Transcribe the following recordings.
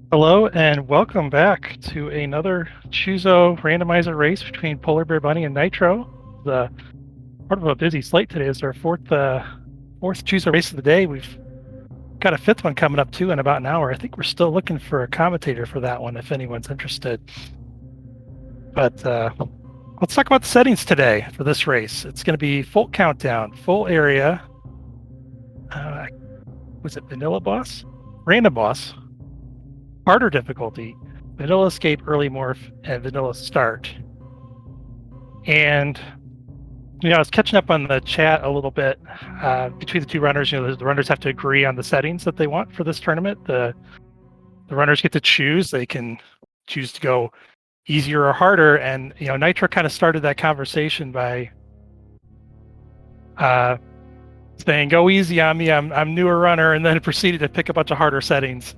Hello and welcome back to another Choozo Randomizer race between Polar Bear Bunny and Nitro. The part of a busy slate today is our fourth Choozo race of the day. We've got a fifth one coming up too in about an hour. I think we're still looking for a commentator for that one if anyone's interested. But let's talk about the settings today for this race. It's going to be full countdown, full area. Was it vanilla boss? Random boss, harder difficulty, vanilla escape, early morph, and vanilla start. And I was catching up on the chat a little bit between the two runners. The runners have to agree on the settings that they want for this tournament. The runners get to choose. They can choose to go easier or harder. And Nitro kind of started that conversation by saying, "Go easy on me. I'm newer runner," and then proceeded to pick a bunch of harder settings.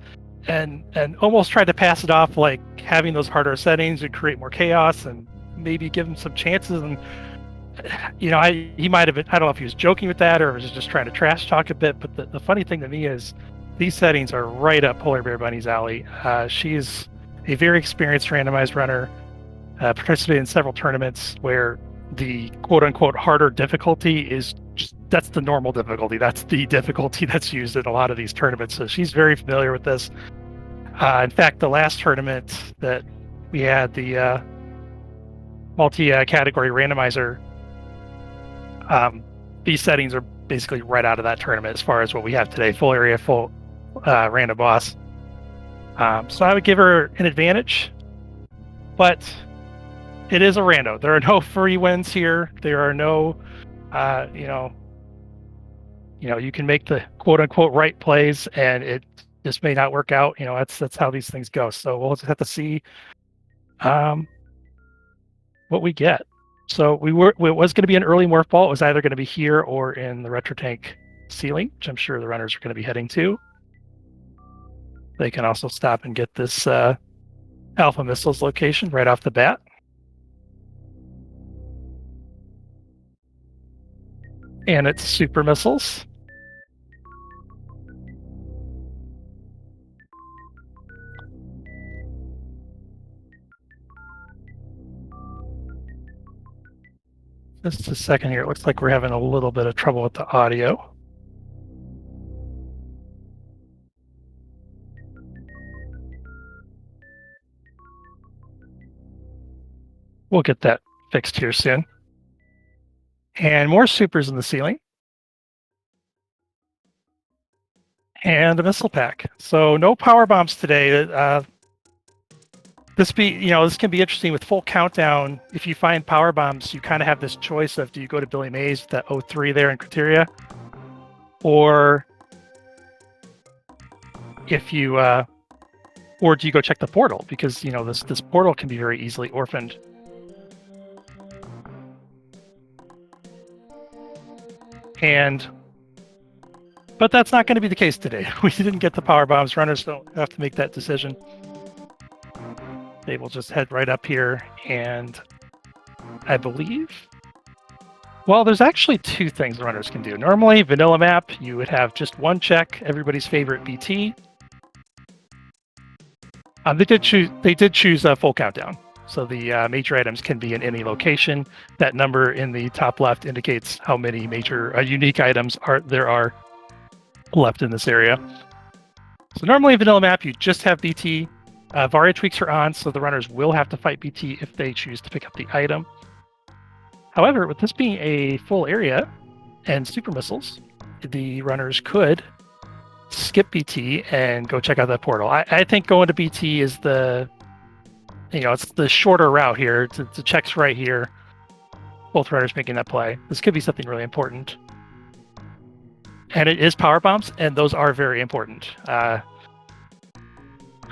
And almost tried to pass it off like having those harder settings would create more chaos and maybe give him some chances. And he might have been, I don't know if he was joking with that or was just trying to trash talk a bit. But the funny thing to me is these settings are right up Polar Bear Bunny's alley. She's a very experienced randomized runner, participated in several tournaments where the quote unquote harder difficulty is that's the normal difficulty. That's the difficulty that's used in a lot of these tournaments. So she's very familiar with this. In fact, the last tournament that we had, the multi-category randomizer, these settings are basically right out of that tournament as far as what we have today. Full area, full random boss. So I would give her an advantage, but it is a rando. There are no free wins here. There are no, you can make the quote unquote right plays and it just may not work out. That's how these things go. So we'll just have to see what we get. So it was going to be an early morph ball. It was either going to be here or in the retro tank ceiling, which I'm sure the runners are going to be heading to. They can also stop and get this Alpha Missiles location right off the bat. And it's Super Missiles. Just a second here. It looks like we're having a little bit of trouble with the audio. We'll get that fixed here soon. And more supers in the ceiling. And a missile pack. So no power bombs today. This can be interesting with full countdown. If you find power bombs, you kind of have this choice of do you go to Billy Mays with that 03 there in criteria, or if you or do you go check the portal, because this portal can be very easily orphaned. But that's not going to be the case today. We didn't get the power bombs. Runners don't have to make that decision. They will just head right up here, and I believe, well, there's actually two things runners can do. Normally, vanilla map, you would have just one check, everybody's favorite BT. They did choose a full countdown. So the major items can be in any location. That number in the top left indicates how many major unique items there are left in this area. So normally vanilla map, you just have BT. Varia tweaks are on, so the runners will have to fight BT if they choose to pick up the item. However, with this being a full area and super missiles, the runners could skip BT and go check out that portal. I think going to BT is it's the shorter route here. The check's right here. Both runners making that play. This could be something really important. And it is power bombs, and those are very important.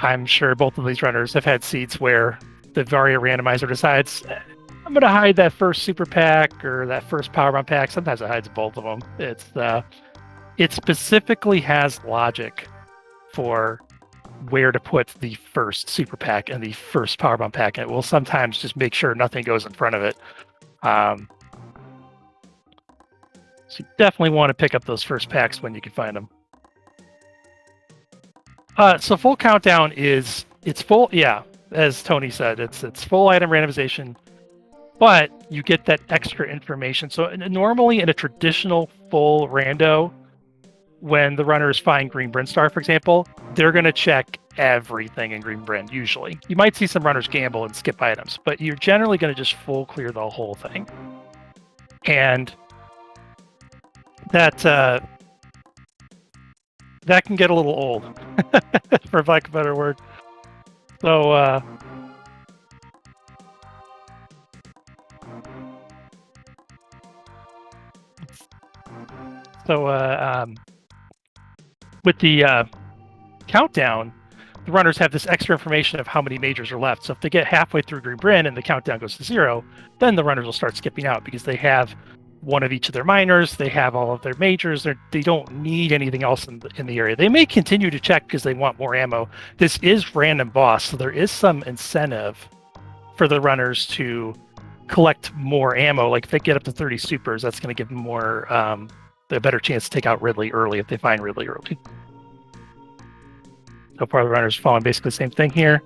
I'm sure both of these runners have had seats where the Varia randomizer decides, I'm going to hide that first super pack or that first powerbomb pack. Sometimes it hides both of them. It specifically has logic for where to put the first super pack and the first powerbomb pack. And it will sometimes just make sure nothing goes in front of it. So you definitely want to pick up those first packs when you can find them. So full countdown it's full. Yeah, as Tony said, it's full item randomization, but you get that extra information. So normally in a traditional full rando, when the runners find Green Bryn Star, for example, they're going to check everything in Green Bryn. Usually, you might see some runners gamble and skip items, but you're generally going to just full clear the whole thing, and that that can get a little old, for lack of a better word. So with the countdown, the runners have this extra information of how many majors are left. So if they get halfway through Green Bryn and the countdown goes to 0, then the runners will start skipping out because they have one of each of their minors, they have all of their majors, they don't need anything else in the area. They may continue to check because they want more ammo. This is random boss, so there is some incentive for the runners to collect more ammo. Like if they get up to 30 supers, that's going to give them more a better chance to take out Ridley early if they find Ridley early. So far, the runners following basically the same thing here.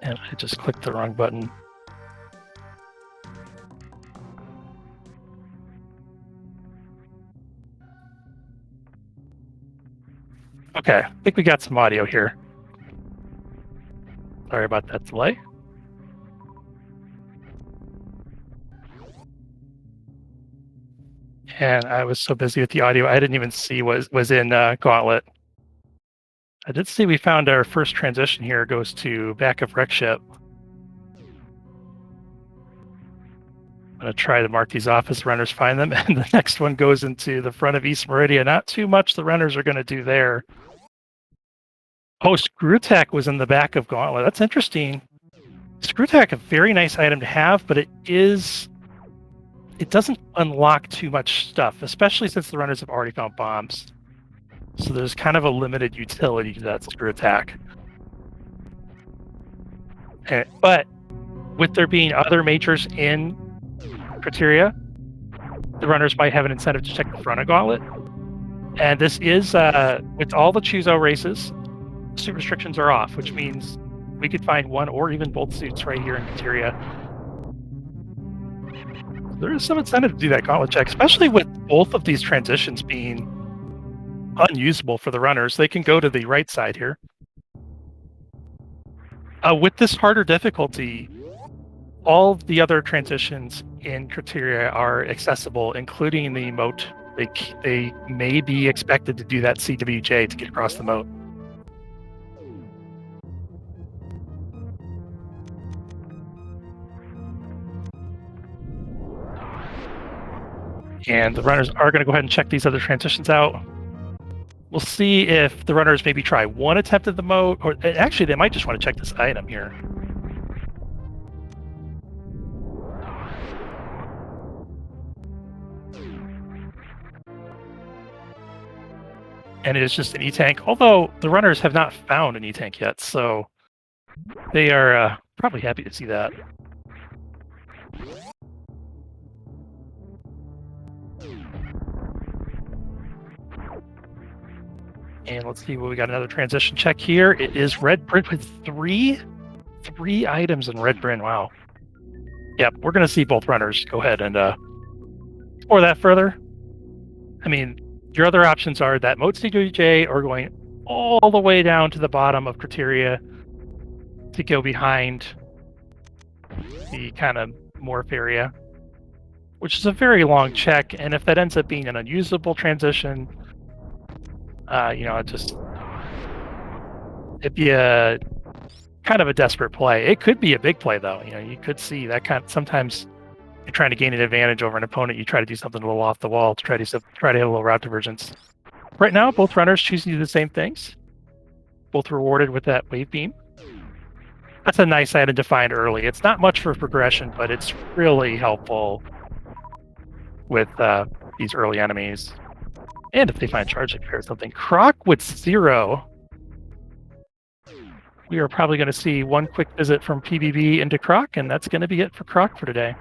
And I just clicked the wrong button. Okay, I think we got some audio here. Sorry about that delay. And I was so busy with the audio, I didn't even see what was in Gauntlet. I did see we found our first transition here goes to back of wreck ship. I'm going to try to mark these off as the runners find them. And the next one goes into the front of East Meridia. Not too much the runners are going to do there. Oh, Screwtack was in the back of Gauntlet. That's interesting. Screwtack, a very nice item to have, but it doesn't unlock too much stuff, especially since the runners have already found bombs. So there's kind of a limited utility to that screw attack. But with there being other majors in criteria, the runners might have an incentive to check the front of Gauntlet. And this is, with all the Choozo races, suit restrictions are off, which means we could find one or even both suits right here in criteria. There is some incentive to do that Gauntlet check, especially with both of these transitions being unusable for the runners. They can go to the right side here. With this harder difficulty, all the other transitions in criteria are accessible, including the moat. They may be expected to do that CWJ to get across the moat. And the runners are going to go ahead and check these other transitions out. We'll see if the runners maybe try one attempt at the moat, or actually they might just want to check this item here. And it is just an E-Tank, although the runners have not found an E-Tank yet, so they are probably happy to see that. And let's see what we got. Another transition check here. It is Red Bryn with three items in Red Bryn. Wow. Yep, we're going to see both runners go ahead and explore that further. I mean, your other options are that moat CWJ or going all the way down to the bottom of criteria to go behind the kind of morph area, which is a very long check. And if that ends up being an unusable transition, it'd be a kind of a desperate play. It could be a big play, though. You could see that sometimes you're trying to gain an advantage over an opponent. You try to do something a little off the wall to try to hit a little route divergence. Right now, both runners choosing to do the same things. Both rewarded with that wave beam. That's a nice item to find early. It's not much for progression, but it's really helpful with these early enemies. And if they find charge like or something. Croc with 0. We are probably going to see one quick visit from PBB into Croc, and that's going to be it for Croc for today.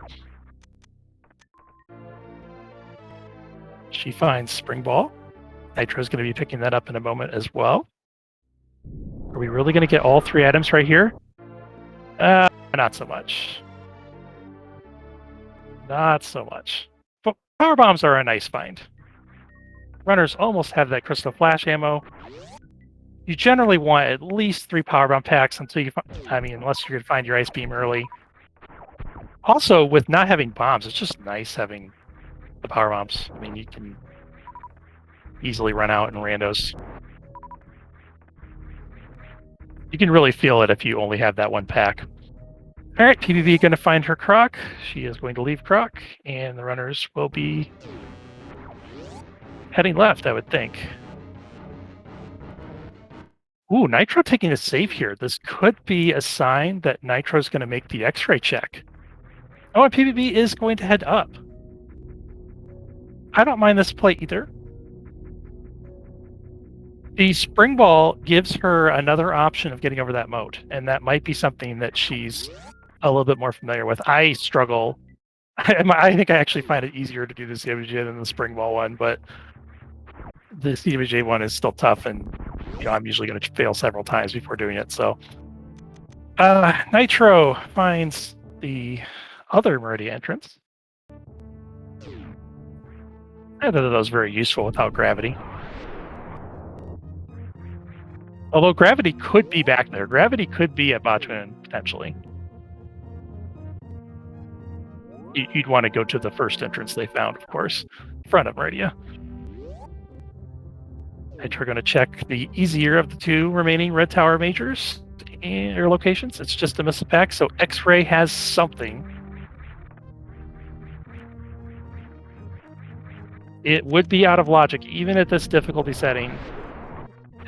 She finds Spring Ball. Nitro's going to be picking that up in a moment as well. Are we really going to get all 3 items right here? Not so much. Not so much. But power bombs are a nice find. Runners almost have that crystal flash ammo. You generally want at least 3 power bomb packs until you unless you're going to find your ice beam early. Also, with not having bombs, it's just nice having the power bombs. I mean, you can easily run out in randos. You can really feel it if you only have that 1 pack. All right, PBB going to find her croc. She is going to leave croc, and the runners will be heading left, I would think. Ooh, Nitro taking a save here. This could be a sign that Nitro's going to make the X-ray check. Oh, and PBB is going to head up. I don't mind this play either. The Spring Ball gives her another option of getting over that moat, and that might be something that she's a little bit more familiar with. I struggle. I think I actually find it easier to do the CWJ than the Spring Ball one, but the CWJ one is still tough, and I'm usually going to fail several times before doing it. So Nitro finds the other Meridian entrance. Neither of those very useful without gravity. Although gravity could be back there. Gravity could be at Botchman, potentially. You'd want to go to the first entrance they found, of course, in front of Meridia. We're going to check the easier of the 2 remaining Red Tower majors or locations. It's just a miss a pack, so X-Ray has something. It would be out of logic, even at this difficulty setting.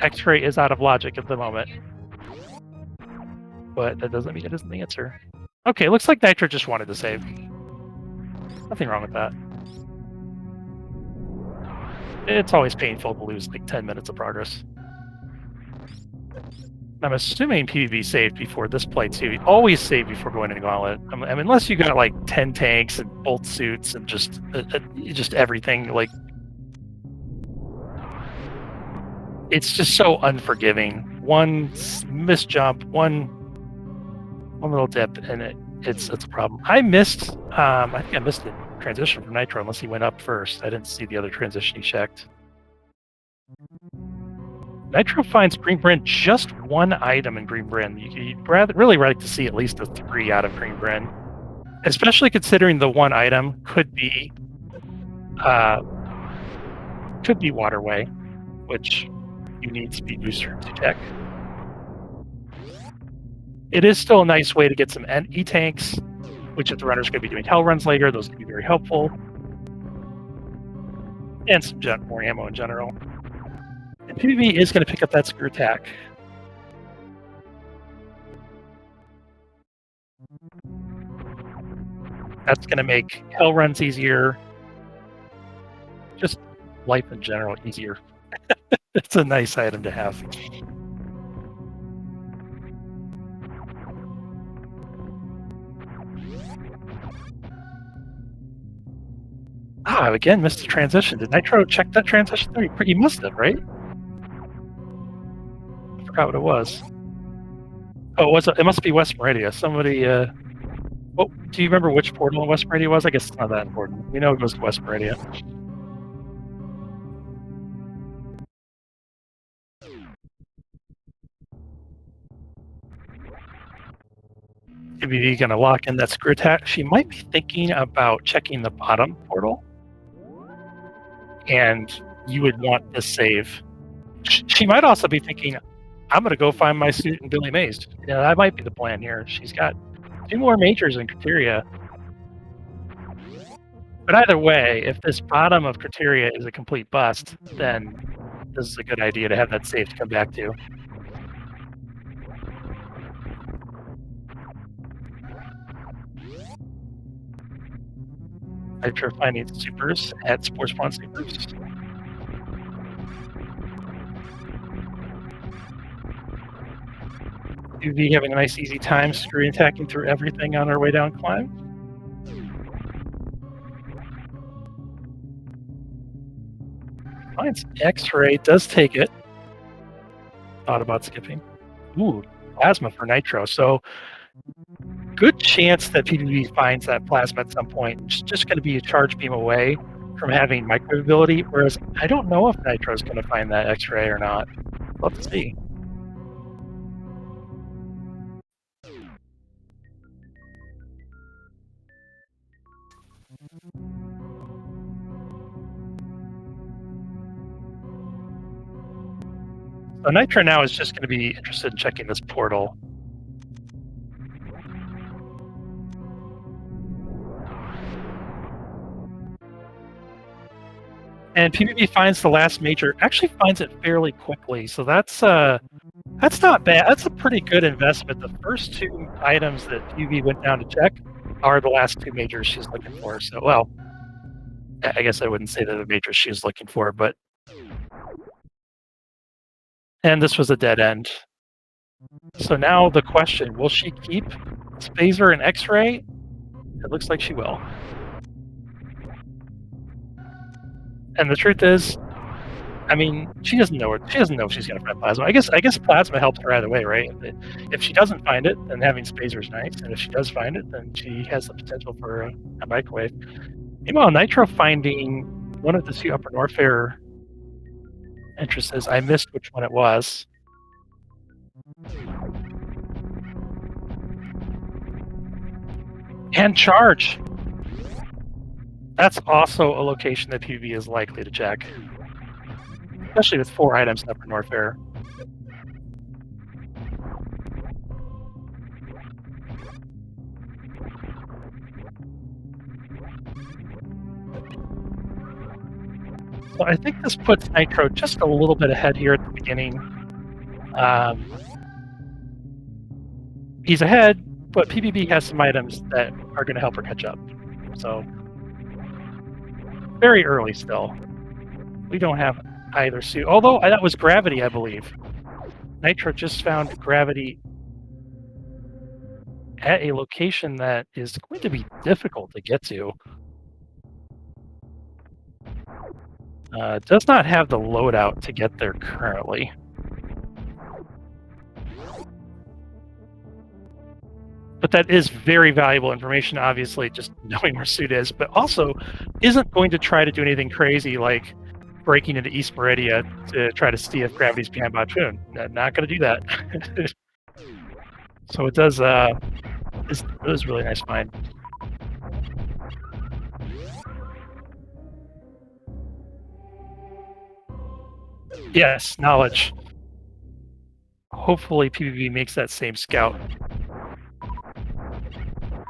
X-Ray is out of logic at the moment. But that doesn't mean it isn't the answer. Okay, looks like Nitro just wanted to save. Nothing wrong with that. It's always painful to lose like 10 minutes of progress. I'm assuming PvP saved before this play too. Always save before going into Gauntlet. I mean, unless you got like 10 tanks and bolt suits and just everything. Like, it's just so unforgiving. One misjump, one little dip, and it's a problem. I missed. I think I missed the transition from Nitro unless he went up first. I didn't see the other transition he checked. Nitro finds Green Bryn just 1 item in Green Bryn. You'd really like to see at least a 3 out of Green Bryn, especially considering the 1 item could be Waterway, which you need Speed Booster to check. It is still a nice way to get some E-tanks, which if the runner's going to be doing hell runs later, those can be very helpful. And some more ammo in general. And PvP is going to pick up that screw attack. That's going to make hell runs easier. Just life in general easier. It's a nice item to have. Again, missed the transition. Did Nitro check that transition there? You must have, right? I forgot what it was. Oh, it must be West Meridia. Somebody, do you remember which portal in West Meridia was? I guess it's not that important. We know it goes to West Meridia. PvP going to lock in that screw attack. She might be thinking about checking the bottom portal. And you would want to save. She might also be thinking, I'm going to go find my suit in Billy Mays. Yeah, that might be the plan here. She's got 2 more majors in Criteria. But either way, if this bottom of Criteria is a complete bust, then this is a good idea to have that save to come back to. Nitro finding supers at Sports Spawn Supers. UV having a nice easy time screen attacking through everything on our way down climb. Finds X-ray, does take it. Thought about skipping. Ooh, plasma for Nitro. So good chance that PvP finds that plasma at some point. It's just going to be a charge beam away from having microwave ability, whereas I don't know if Nitro's going to find that X-ray or not. Let's see. So Nitro now is just going to be interested in checking this portal. And PvP finds the last major, actually finds it fairly quickly. So that's not bad. That's a pretty good investment. The first two items that PvP went down to check are the last two majors she's looking for. So, well, I guess I wouldn't say they're the majors she's looking for, but... And this was a dead end. So now the question, will she keep Spazer and X-ray? It looks like she will. And the truth is, I mean, she doesn't know if she's going to find plasma. I guess plasma helps her either way, right? If she doesn't find it, then having Spazer's nice, and if she does find it, then she has the potential for a microwave. Meanwhile, Nitro finding one of the two Upper Norfair entrances. I missed which one it was. And charge. That's also a location that PvP is likely to check, especially with 4 items in Upper Norfair. So I think this puts Nitro just a little bit ahead here at the beginning. He's ahead, but PvP has some items that are going to help her catch up. So very early still. We don't have either suit. Although that was gravity, I believe. Nitro just found gravity at a location that is going to be difficult to get to. Does not have the loadout to get there currently. But that is very valuable information, obviously, just knowing where Suit is, but also isn't going to try to do anything crazy like breaking into East Meridia to try to see if gravity's behind Bachun. Not going to do that. So it does, it was really nice find. Yes, knowledge. Hopefully PvP makes that same scout.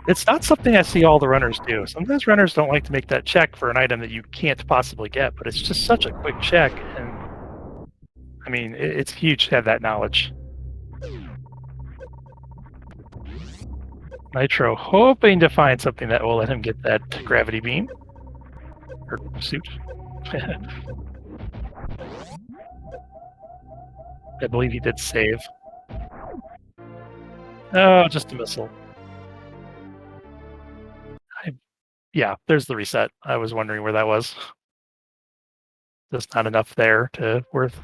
It's not something I see all the runners do. Sometimes runners don't like to make that check for an item that you can't possibly get, but it's just such a quick check, and I mean, it's huge to have that knowledge. Nitro hoping to find something that will let him get that gravity beam. Or suit. I believe he did save. Oh, just a missile. Yeah, there's the reset. I was wondering where that was. There's not enough there to worth.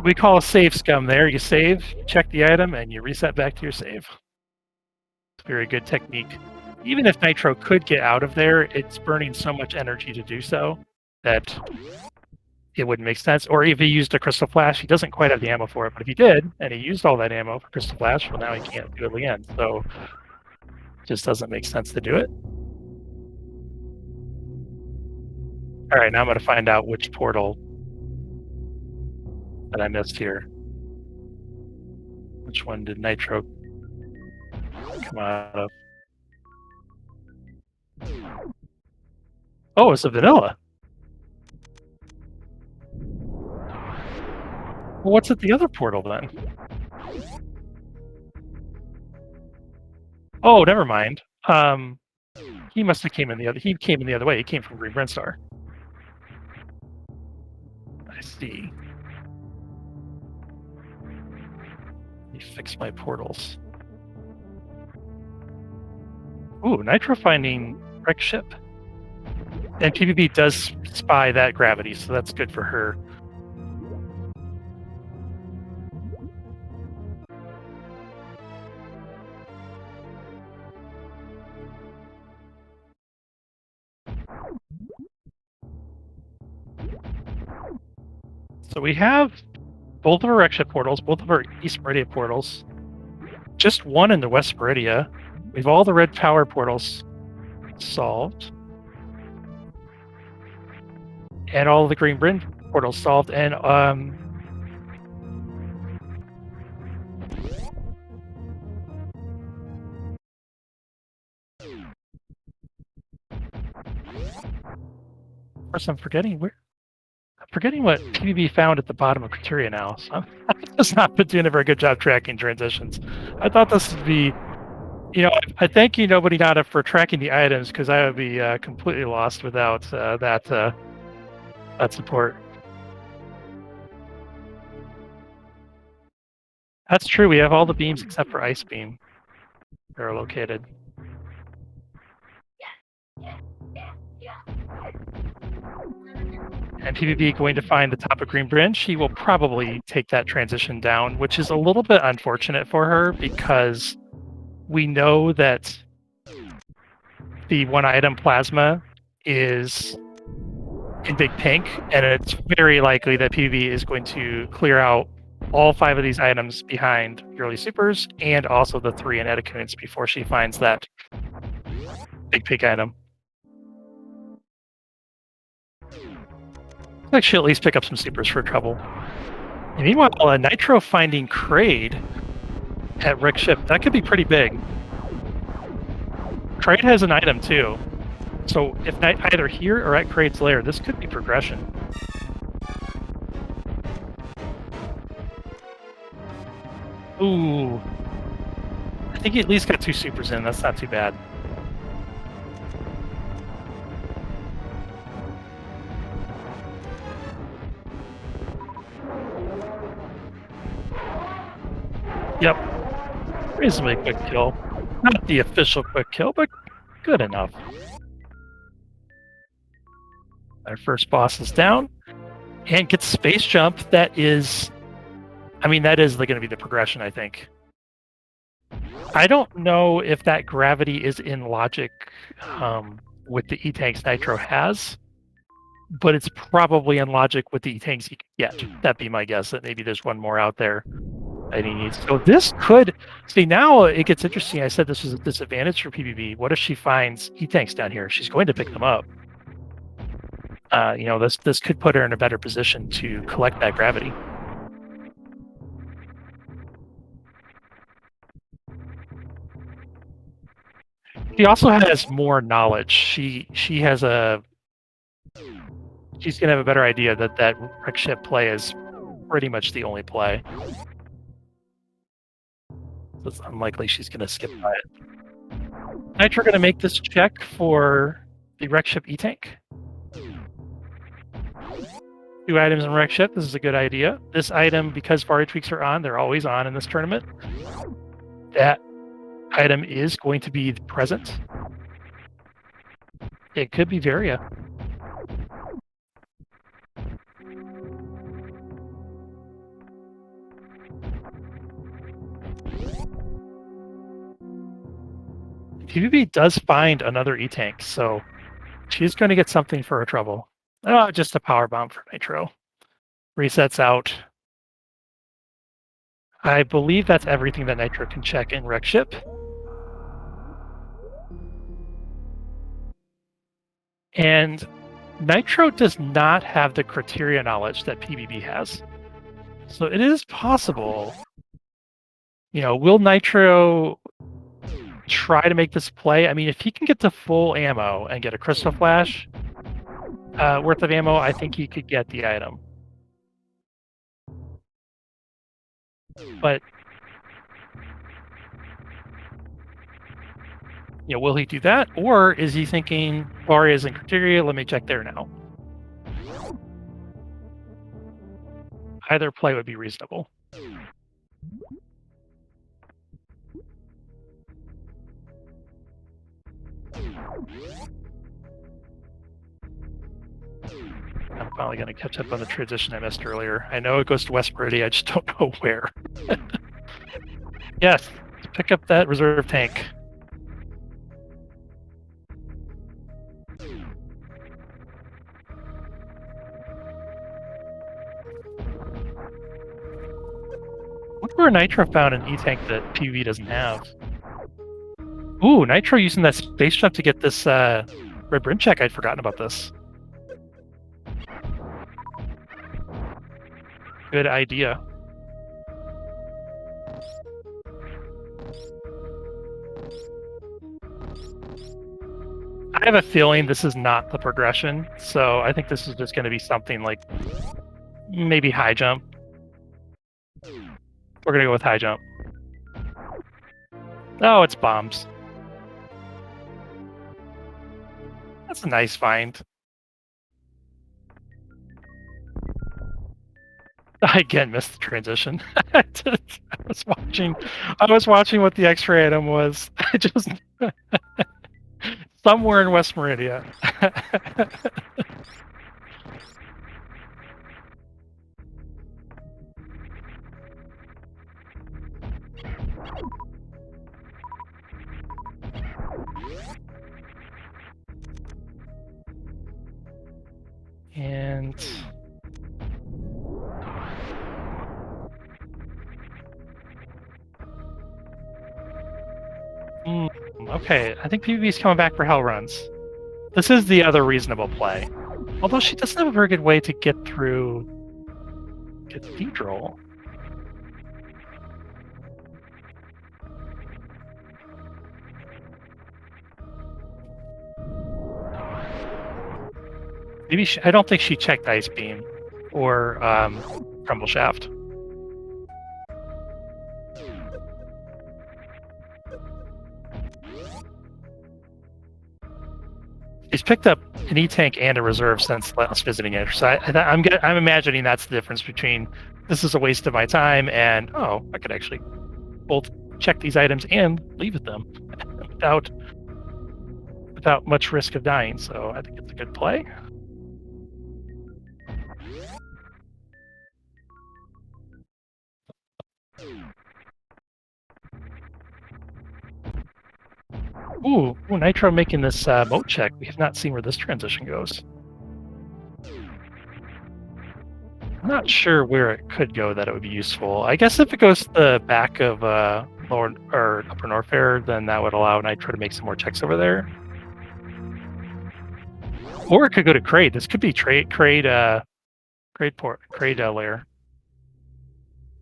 We call a save scum there. You save, you check the item, and you reset back to your save. It's a very good technique. Even if Nitro could get out of there, it's burning so much energy to do so that it wouldn't make sense. Or if he used a Crystal Flash, he doesn't quite have the ammo for it. But if he did, and he used all that ammo for Crystal Flash, well, now he can't do it again. So just doesn't make sense to do it. All right, now I'm going to find out which portal that I missed here. Which one did Nitro come out of? Oh, it's a vanilla. Well, what's at the other portal then? Oh, never mind. He must have came in the other. He came in the other way. He came from Green Brinstar. I see. Let me fix my portals. Ooh, Nitro finding wreck ship. And PvP does spy that gravity, so that's good for her. So we have both of our Rexship portals, both of our East Meridia portals, just one in the West Meridia. We have all the red power portals solved, and all the green Bryn portals solved, and of course I'm forgetting what PvP found at the bottom of criteria now. So I'm just not been doing a very good job tracking transitions. I thought this would be, I thank you, Nobody Nada, for tracking the items, because I would be completely lost without that support. That's true. We have all the beams except for Ice Beam. They're located. And PvP going to find the top of Green Bryn. She will probably take that transition down, which is a little bit unfortunate for her, because we know that the one item Plasma is in Big Pink, and it's very likely that PvP is going to clear out all 5 of these items behind Early Supers, and also the 3 in Edicoons before she finds that Big Pink item. Looks like she'll at least pick up some supers for trouble. And meanwhile, Nitro finding Kraid at Rick Ship, that could be pretty big. Kraid has an item too. So if either here or at Kraid's lair, this could be progression. Ooh. I think he at least got 2 supers in. That's not too bad. Yep. Reasonably quick kill. Not the official quick kill, but good enough. Our first boss is down and gets space jump. That is going to be the progression, I think. I don't know if that gravity is in logic with the E-Tanks Nitro has, but it's probably in logic with the E-Tanks he can get. That'd be my guess, that maybe there's one more out there that he needs. So this could... See, now it gets interesting. I said this was a disadvantage for PvP. What if she finds E-Tanks down here? She's going to pick them up. This could put her in a better position to collect that gravity. She also has more knowledge. She's gonna have a better idea that Rick Ship play is pretty much the only play. So it's unlikely she's gonna skip by it. Nitro gonna make this check for the Wreck Ship E-Tank. 2 items in Wreck Ship. This is a good idea. This item, because Vari Tweaks are on, they're always on in this tournament. That item is going to be present. It could be Varia. PvP does find another E-Tank, so she's going to get something for her trouble. Oh, just a power bomb for Nitro. Resets out. I believe that's everything that Nitro can check in Wreck Ship. And Nitro does not have the criteria knowledge that PvP has. So it is possible. Will Nitro try to make this play? I mean, if he can get to full ammo and get a Crystal Flash worth of ammo, I think he could get the item. But will he do that? Or is he thinking, Varia's in criteria, let me check there now? Either play would be reasonable. I'm finally going to catch up on the transition I missed earlier. I know it goes to West Meridian, I just don't know where. Yes, pick up that reserve tank. Look where Nitro found an E-tank that PvP doesn't have. Ooh, Nitro using that space jump to get this red brim check. I'd forgotten about this. Good idea. I have a feeling this is not the progression, so I think this is just going to be something like maybe high jump. We're going to go with high jump. Oh, it's bombs. That's a nice find. I again missed the transition. I was watching what the X-ray item was. I just somewhere in West Meridian. And okay, I think PvP is coming back for hell runs. This is the other reasonable play. Although she doesn't have a very good way to get through Cathedral. Maybe I don't think she checked Ice Beam or Crumble Shaft. He's picked up an E-tank and a reserve since last visiting it. So I'm imagining that's the difference between this is a waste of my time and oh, I could actually both check these items and leave with them without much risk of dying. So I think it's a good play. Ooh, Nitro making this moat check. We have not seen where this transition goes. I'm not sure where it could go that it would be useful. I guess if it goes to the back of lower or upper North Fair, then that would allow Nitro to make some more checks over there. Or it could go to Crade. This could be Crade layer.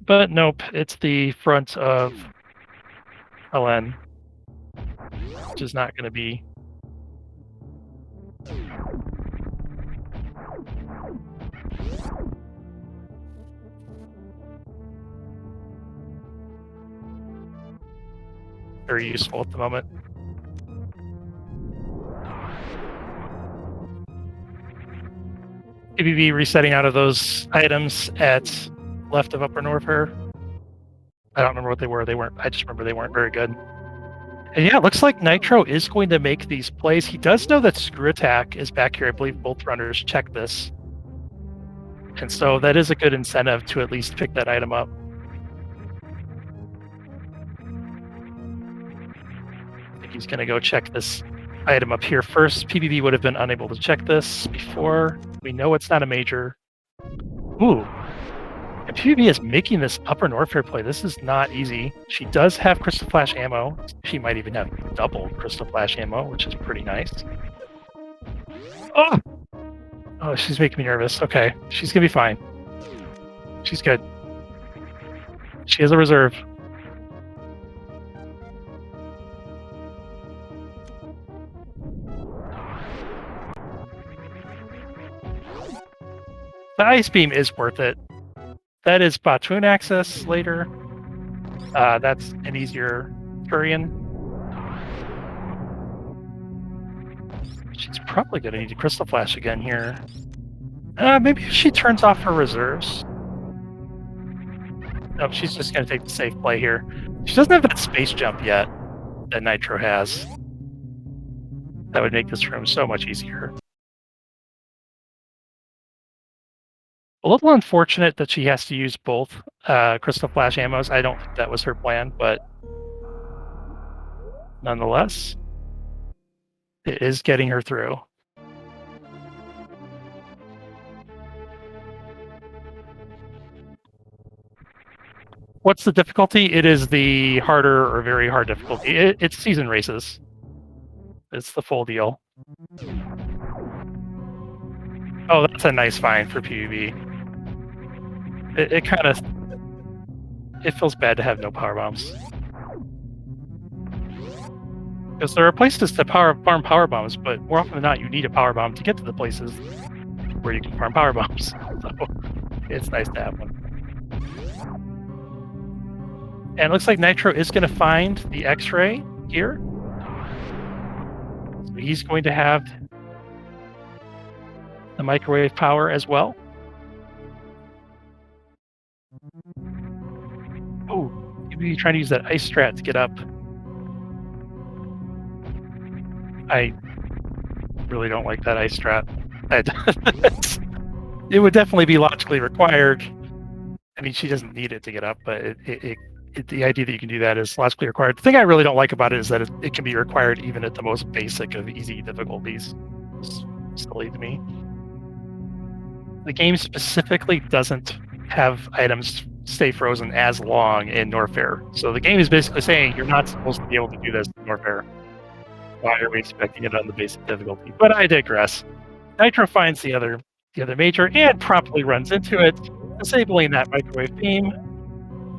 But nope, it's the front of LN, which is not going to be. Very useful at the moment. PvP resetting out of those items at left of Upper North Fair. I don't remember what they were. I just remember they weren't very good. And yeah, it looks like Nitro is going to make these plays. He does know that Screw Attack is back here. I believe both runners check this. And so that is a good incentive to at least pick that item up. I think he's going to go check this item up here first. PvP would have been unable to check this before. We know it's not a major. Ooh. And PvP is making this Upper North Fair play. This is not easy. She does have Crystal Flash ammo. She might even have double Crystal Flash ammo, which is pretty nice. Oh, she's making me nervous. Okay, she's gonna be fine. She's good. She has a reserve. The Ice Beam is worth it. That is Batoon access later. That's an easier Turian. She's probably going to need a Crystal Flash again here. Maybe if she turns off her reserves. Nope, she's just going to take the safe play here. She doesn't have that space jump yet that Nitro has. That would make this room so much easier. A little unfortunate that she has to use both Crystal Flash ammos. I don't think that was her plan, but nonetheless, it is getting her through. What's the difficulty? It is the harder or very hard difficulty. It's season races. It's the full deal. Oh, that's a nice find for PvP. It kind of... It feels bad to have no power bombs. Because there are places to farm power bombs, but more often than not, you need a power bomb to get to the places where you can farm power bombs. So it's nice to have one. And it looks like Nitro is going to find the X-ray here. So he's going to have the microwave power as well. Oh, maybe trying to use that ice strat to get up. I really don't like that ice strat. It would definitely be logically required. I mean, she doesn't need it to get up, but the idea that you can do that is logically required. The thing I really don't like about it is that it can be required even at the most basic of easy difficulties. It's silly to me. The game specifically doesn't have items stay frozen as long in Norfair. So the game is basically saying you're not supposed to be able to do this in Norfair. Why are we expecting it on the basic difficulty? But I digress. Nitro finds the other major and promptly runs into it, disabling that microwave beam.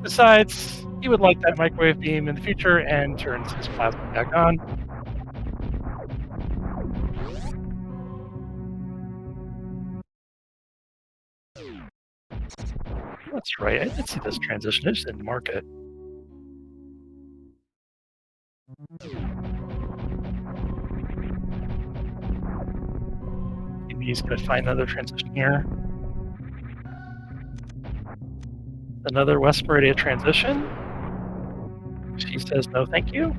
Decides he would like that microwave beam in the future and turns his plasma back on. That's right, I did see this transition, I just didn't mark it. Maybe he's going to find another transition here. Another West Meridia transition. She says no thank you.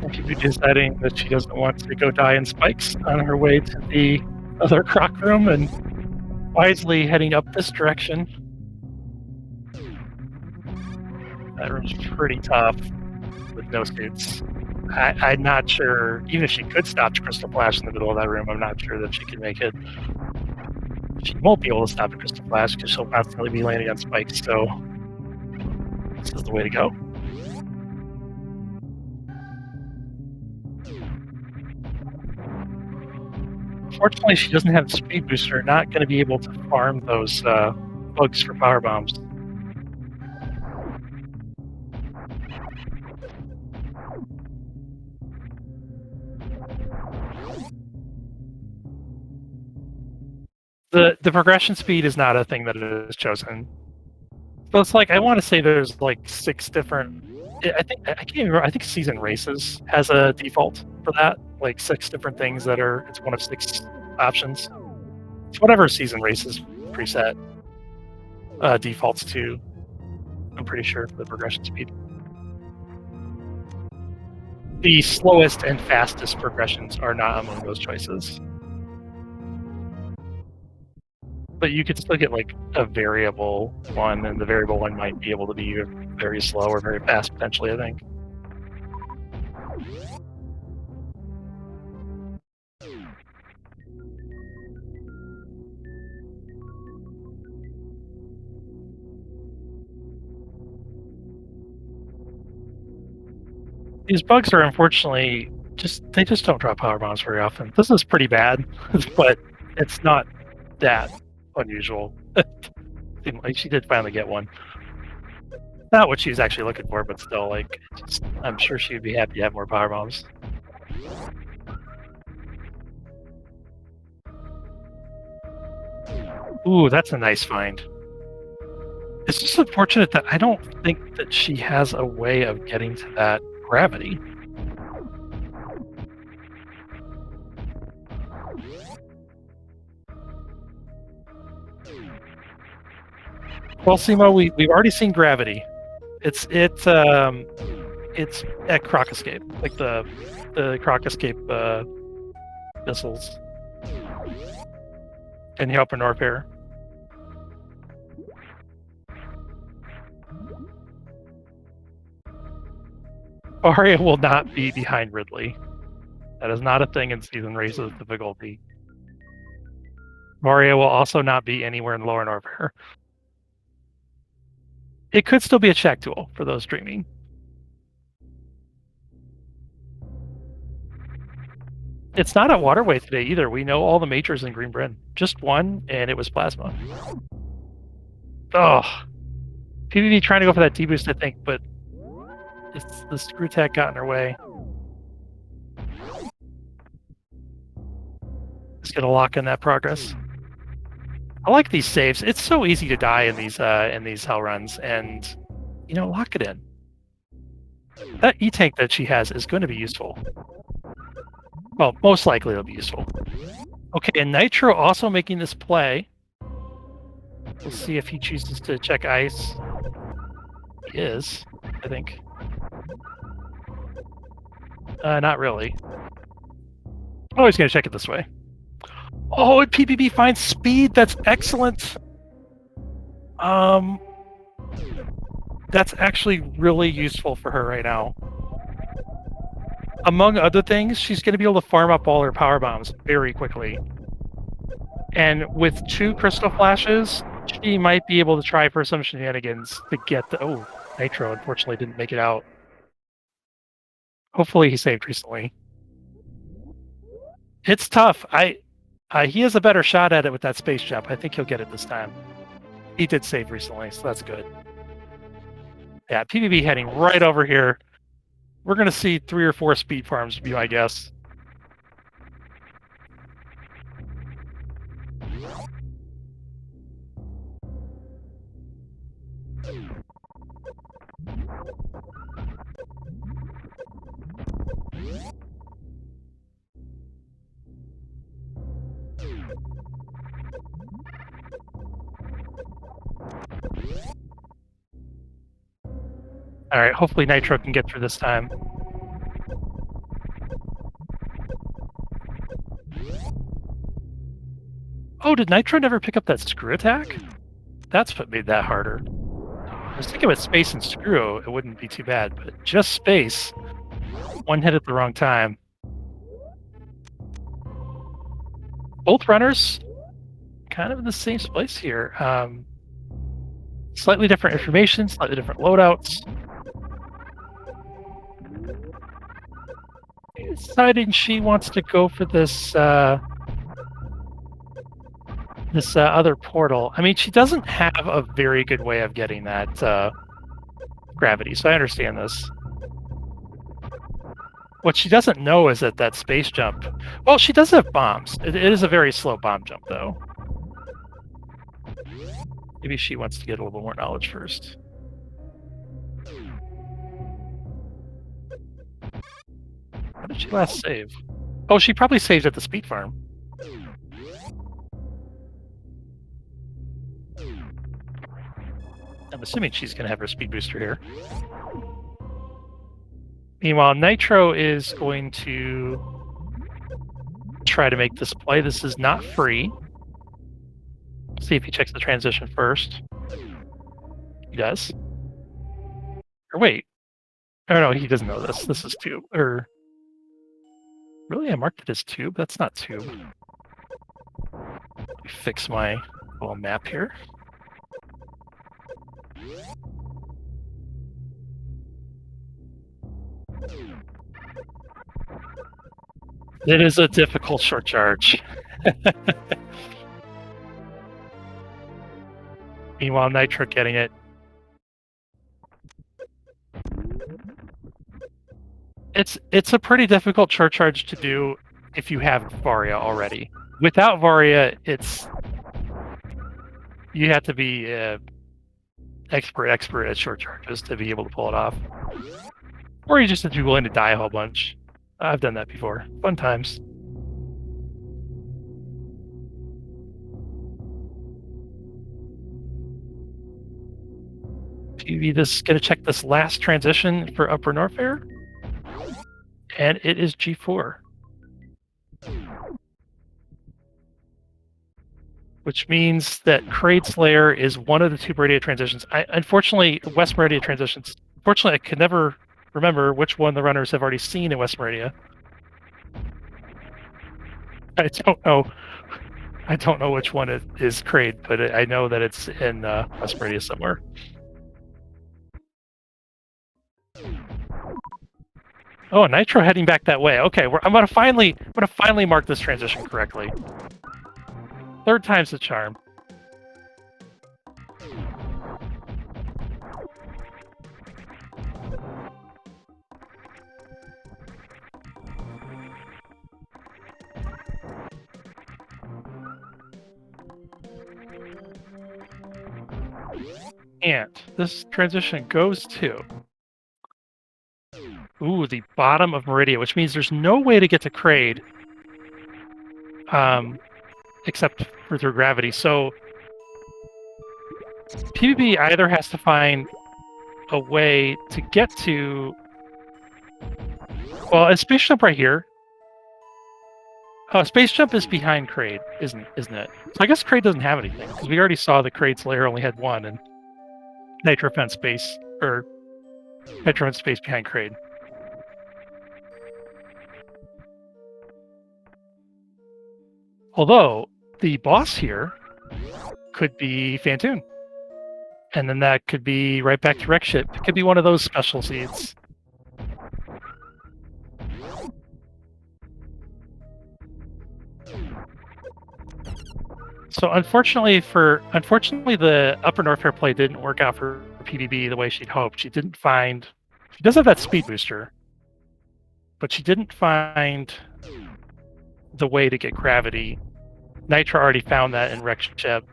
Maybe deciding that she doesn't want to go die in spikes on her way to the other croc room and wisely heading up this direction. That room's pretty tough with no suits. I'm not sure, even if she could stop Crystal Flash in the middle of that room, I'm not sure that she can make it. She won't be able to stop a Crystal Flash because she'll constantly be landing on spikes, so this is the way to go. Unfortunately, she doesn't have the speed booster, not going to be able to farm those bugs for power bombs. The progression speed is not a thing that is chosen. So it's like, I want to say there's like 6 different... I can't remember. I think Season Races has a default for that, like 6 different things that are. It's one of 6 options. It's whatever Season Races preset defaults to. I'm pretty sure for the progression speed. The slowest and fastest progressions are not among those choices. But you could still get like a variable one, and the variable one might be able to be very slow or very fast potentially, I think. These bugs are unfortunately they just don't drop power bombs very often. This is pretty bad, but it's not that unusual. Like she did finally get one. Not what she was actually looking for, but still, like, I'm sure she would be happy to have more power bombs. Ooh, that's a nice find. It's just unfortunate that I don't think that she has a way of getting to that gravity. Well, Simo, we've already seen gravity. It's at Croc Escape, like the Croc Escape missiles in the Upper North here. Aria will not be behind Ridley. That is not a thing in Season Races difficulty. Aria will also not be anywhere in Lower North here. It could still be a check tool for those streaming. It's not at Waterway today either. We know all the majors in Green Bryn. Just one, and it was Plasma. Oh, PvP trying to go for that D-boost, I think, but it's the screw tech got in her way. Just gonna lock in that progress. I like these saves. It's so easy to die in these hell runs, and lock it in. That E-tank that she has is going to be useful. Well, most likely it'll be useful. Okay, and Nitro also making this play. We'll see if he chooses to check ice. He is, I think. Not really. Oh, he's going to check it this way. Oh, and PPB finds speed. That's excellent. That's actually really useful for her right now. Among other things, she's going to be able to farm up all her power bombs very quickly. And with 2 crystal flashes, she might be able to try for some shenanigans to get the... Oh, Nitro unfortunately didn't make it out. Hopefully he saved recently. It's tough. He has a better shot at it with that space jump. I think he'll get it this time. He did save recently, so that's good. Yeah, PvP heading right over here. We're going to see 3 or 4 speed farms, be my guess. All right, hopefully Nitro can get through this time. Oh, did Nitro never pick up that screw attack? That's what made that harder. I was thinking with space and screw, it wouldn't be too bad, but just space, one hit at the wrong time. Both runners kind of in the same place here. Slightly different information, slightly different loadouts. Deciding she wants to go for this other portal. I mean, she doesn't have a very good way of getting that gravity, so I understand this. What she doesn't know is that space jump... Well, she does have bombs. It is a very slow bomb jump, though. Maybe she wants to get a little more knowledge first. How did she last save? Oh, she probably saved at the speed farm. I'm assuming she's going to have her speed booster here. Meanwhile, Nitro is going to try to make this play. This is not free. See if he checks the transition first. He does. Or wait. Oh no, he doesn't know this. This is tube. Or really, I marked it as tube? That's not tube. Let me fix my little map here. It is a difficult short charge. Meanwhile, Nitro getting it. It's a pretty difficult short charge to do if you have Varia already. Without Varia, you have to be expert at short charges to be able to pull it off. Or you just have to be willing to die a whole bunch. I've done that before. Fun times. Maybe this gonna check this last transition for Upper Norfair, and it is G4, which means that Kraid's Lair is one of the two Meridia transitions. Unfortunately, West Meridia transitions. Unfortunately, I could never remember which one the runners have already seen in West Meridia. I don't know. I don't know which one is Kraid, but I know that it's in West Meridia somewhere. Oh, Nitro heading back that way. Okay, I'm gonna finally mark this transition correctly. Third time's the charm. And this transition goes to the bottom of Meridia, which means there's no way to get to Kraid except for through gravity. So PvP either has to find a way to get to... Well, a space jump right here. Oh, space jump is behind Kraid, isn't it? So I guess Kraid doesn't have anything, because we already saw that Kraid's lair only had one, and Nitro found space behind Kraid. Although, the boss here could be Phantoon. And then that could be right back to Wreck Ship. It could be one of those special seeds. So unfortunately, the Upper Norfair play didn't work out for PvB the way she'd hoped. She does have that speed booster, but she didn't find the way to get gravity. Nitro already found that in Wreck Ship,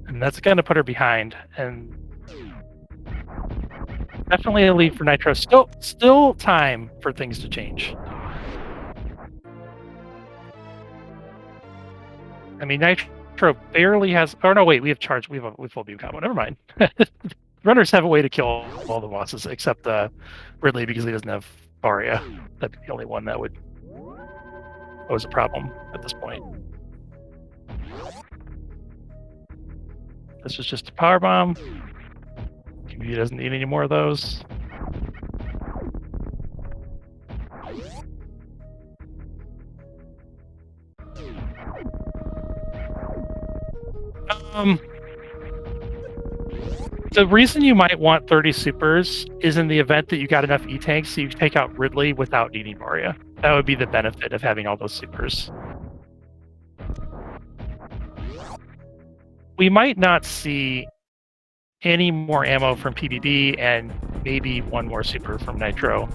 and that's going to put her behind. And definitely a lead for Nitro. Still time for things to change. I mean, Nitro barely has... Oh, no, wait, we have charge. We have full beam combo. Never mind. Runners have a way to kill all the bosses, except Ridley, because he doesn't have Varia. That'd be the only one that would pose a problem at this point. This is just a power bomb. He doesn't need any more of those. The reason you might want 30 supers is in the event that you got enough E-tanks, so you can take out Ridley without needing Varia. That would be the benefit of having all those supers. We might not see any more ammo from PBB and maybe one more super from Nitro.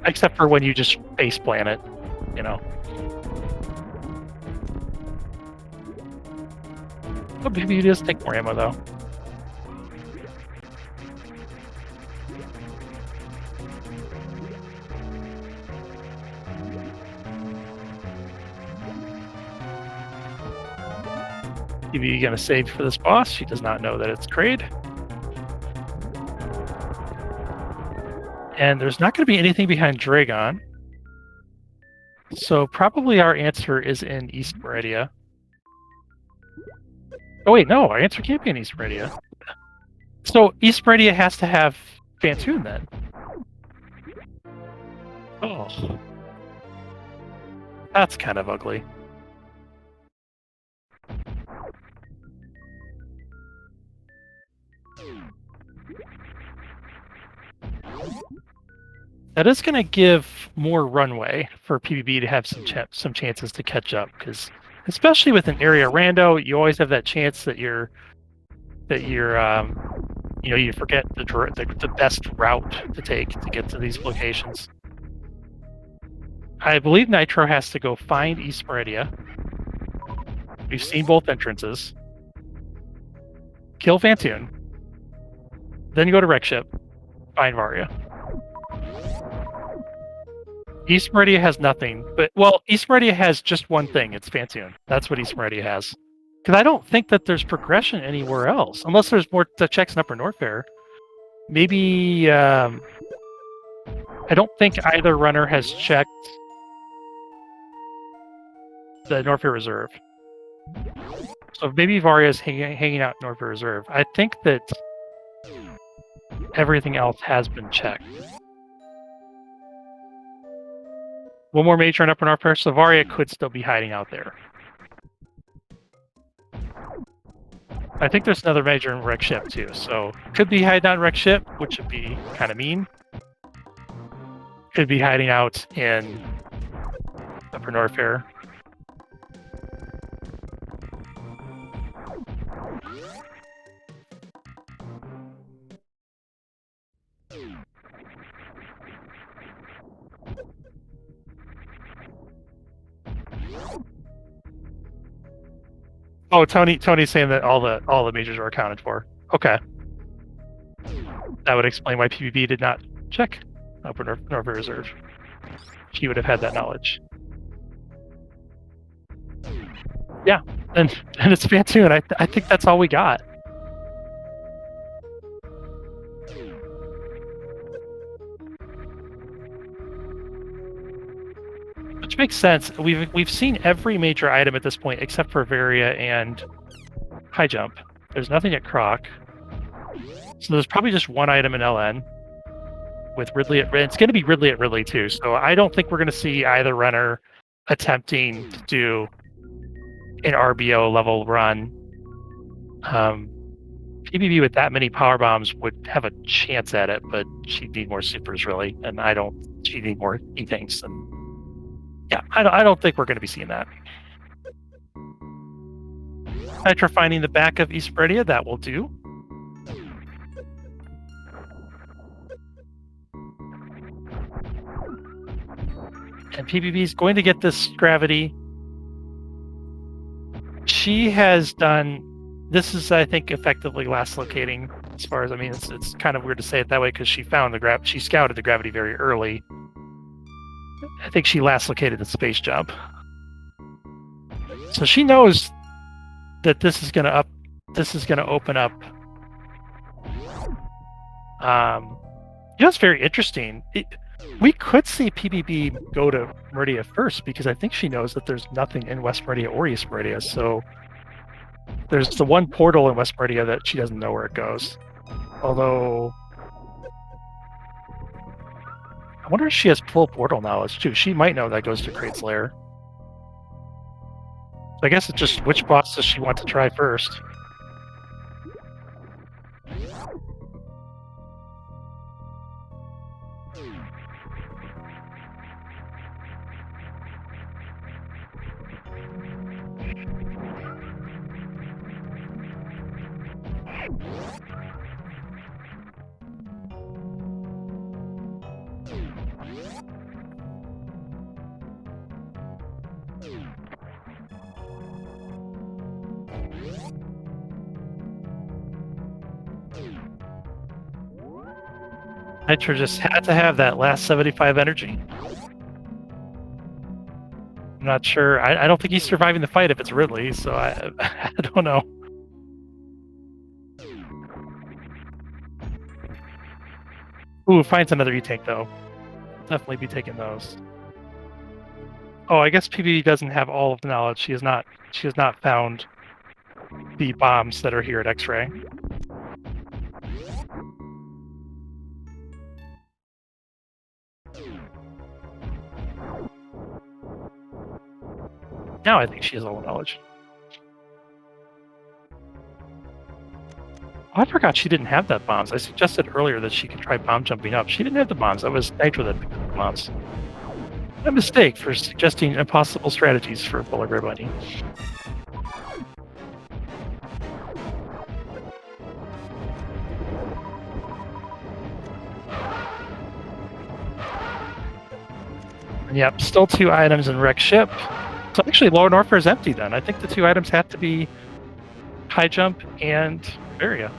Except for when you just face plan it, you know. Oh, PBB does take more ammo though. PBB gonna save for this boss. She does not know that it's Kraid. And there's not going to be anything behind Dragon. So probably our answer is in East Meridia. Oh wait, no, our answer can't be in East Meridia. So East Meridia has to have Phantoon then. Oh. That's kind of ugly. That is going to give more runway for PvB to have some chances to catch up, because especially with an area rando, you always have that chance that you forget the best route to take to get to these locations. I believe Nitro has to go find East Meridia. We've seen both entrances. Kill Phantoon. Then go to Wreck Ship. Find Varia. East Meridia has nothing, but, well, East Meridia has just one thing. It's Phantoon. That's what East Meridia has. Because I don't think that there's progression anywhere else, unless there's more checks in Upper Norfair. Maybe I don't think either runner has checked the Norfair Reserve. So maybe Varia's hanging out in Norfair Reserve. I think that everything else has been checked. One more major in Upper Norfair, so Varia could still be hiding out there. I think there's another major in Wreck Ship too, so could be hiding out in Wreck Ship, which would be kind of mean. Could be hiding out in Upper Norfair. Oh, Tony's saying that all the majors are accounted for. Okay. That would explain why PBB did not check Upper Norfair Reserve. She would have had that knowledge. Yeah, and it's Fantoon. I think that's all we got. Which makes sense. We've seen every major item at this point except for Varia and High Jump. There's nothing at Croc. So there's probably just one item in LN with Ridley at It's going to be Ridley at Ridley too. So I don't think we're going to see either runner attempting to do an RBO level run. PBB with that many power bombs would have a chance at it, but she'd need more supers really, and she'd need more E-things. And yeah, I don't think we're going to be seeing that. Nitro finding the back of East Meridia, that will do. And PBB is going to get this gravity. She has done. This is, I think, effectively last locating. As far as it's kind of weird to say it that way because she found she scouted the gravity very early. I think she last located the space jump. So she knows that this is going to open up. It's very interesting. We could see PBB go to Meridia first because I think she knows that there's nothing in West Meridia or East Meridia. So there's the one portal in West Meridia that she doesn't know where it goes. Although I wonder if she has full portal knowledge too. She might know that goes to Krait's lair. So I guess it's just which boss does she want to try first? Nitro just had to have that last 75 energy. I'm not sure. I don't think he's surviving the fight if it's Ridley, so I don't know. Ooh, finds another E-tank though. Definitely be taking those. Oh, I guess PBB doesn't have all of the knowledge. She has not found the bombs that are here at X-Ray. Now I think she has all the knowledge. Oh, I forgot she didn't have that bombs. I suggested earlier that she could try bomb jumping up. She didn't have the bombs. That was Nitro that picked up the bombs. A mistake for suggesting impossible strategies for polarbearbunny. Yep, still 2 items in Wreck Ship. So actually, Lower Norfair is empty then. I think the 2 items have to be High Jump and Varia.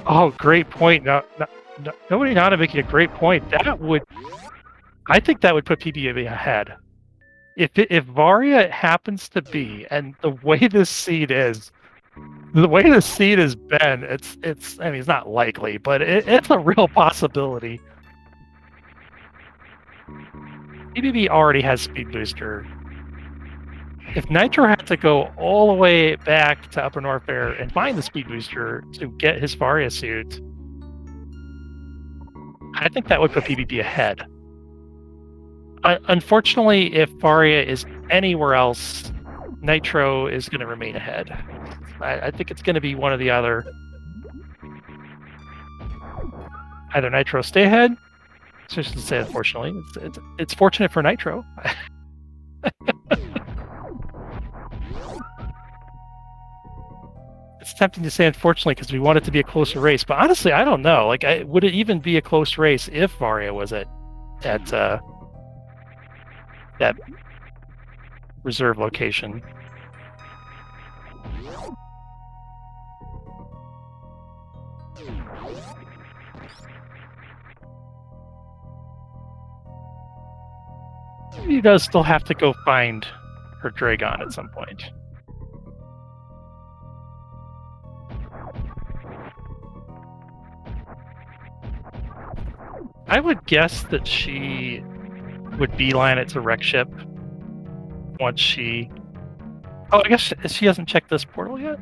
Oh, great point. Nobody not making a great point. I think that would put PBB ahead. If Varia happens to be, and the way this seed has been, it's. I mean, it's not likely, but it's a real possibility. PBB already has Speed Booster. If Nitro had to go all the way back to Upper Norfair and find the Speed Booster to get his Varia suit, I think that would put PBB ahead. Unfortunately, if Varia is anywhere else, Nitro is going to remain ahead. I think it's going to be one or the other. Either Nitro stay ahead. I should say, unfortunately, it's fortunate for Nitro. It's tempting to say unfortunately because we want it to be a closer race, but honestly, I don't know. Like, would it even be a close race if Varia was at that reserve location? He does still have to go find her Dragon at some point. I would guess that she would beeline it to Wreck Ship once she... Oh, I guess she hasn't checked this portal yet?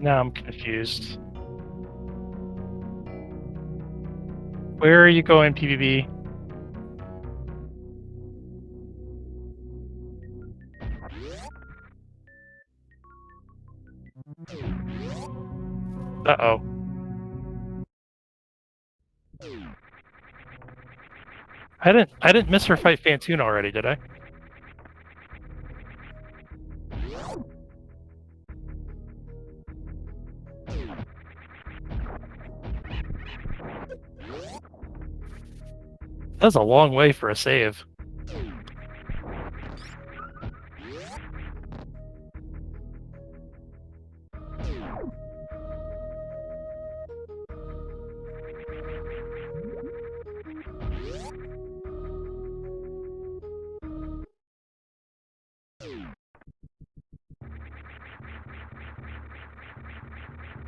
Now I'm confused. Where are you going, PBB? Uh-oh. I didn't miss her fight Fantoon already, did I? That's a long way for a save.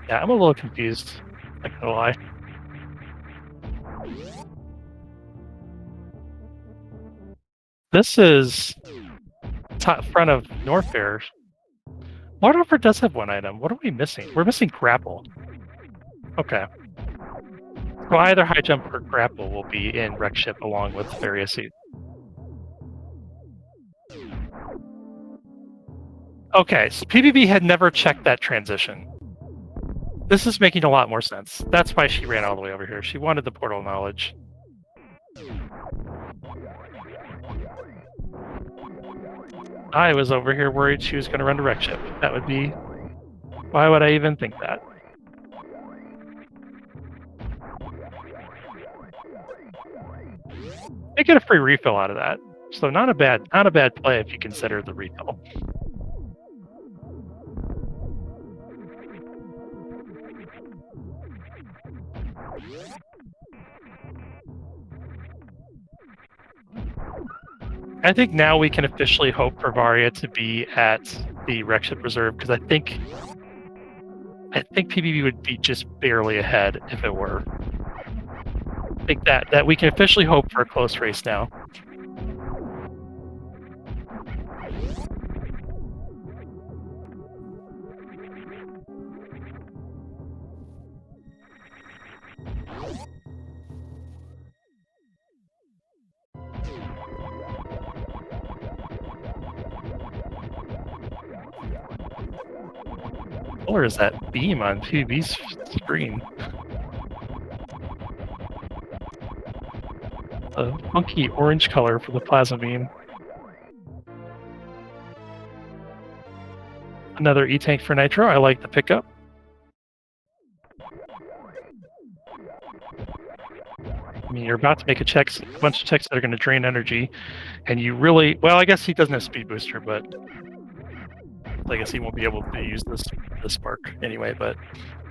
Yeah, I'm a little confused. Not gonna lie. This is top front of Norfair. Norfair does have one item. What are we missing? We're missing grapple. Okay. So either high jump or grapple will be in Wreck Ship along with Varia Suit. Okay, so PBB had never checked that transition. This is making a lot more sense. That's why she ran all the way over here. She wanted the portal knowledge. I was over here worried she was going to run to Wreck Ship. That would be... Why would I even think that? They get a free refill out of that. So not a bad play if you consider the refill. I think now we can officially hope for Varia to be at the Wreck Ship Reserve, because I think PBB would be just barely ahead if it were. I think that we can officially hope for a close race now. Or is that beam on PB's screen? A funky orange color for the plasma beam. Another E-tank for Nitro. I like the pickup. I mean, you're about to make a bunch of checks that are going to drain energy, and you really... Well, I guess he doesn't have Speed Booster, but I guess he won't be able to use this spark anyway, but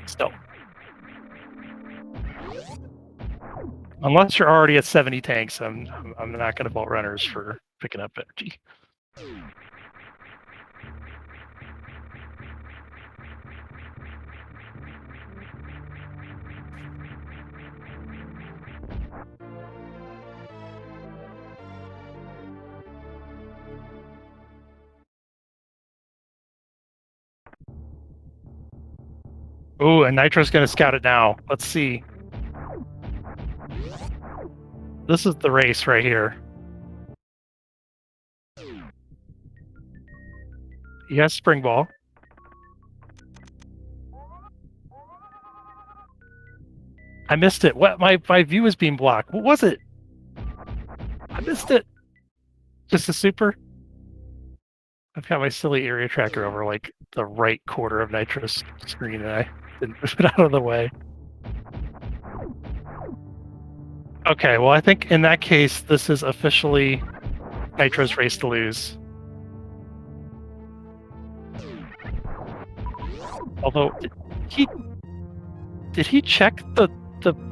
still. Unless you're already at 70 tanks, I'm not going to vault runners for picking up energy. Ooh, and Nitro's going to scout it now. Let's see. This is the race right here. He has spring ball. I missed it. What? My view is being blocked. What was it? I missed it. Just a super? I've got my silly area tracker over like the right quarter of Nitro's screen, and I didn't move it out of the way. Okay, well, I think in that case, this is officially Nitro's race to lose. Although, did he check the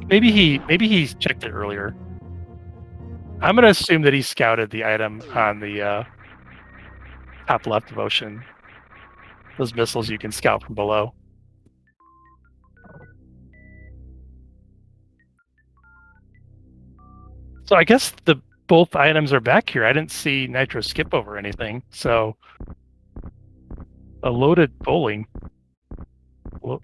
maybe he checked it earlier. I'm gonna assume that he scouted the item on the top left of ocean. Those missiles you can scout from below. So I guess both items are back here. I didn't see Nitro skip over anything. So a loaded bowling. Well,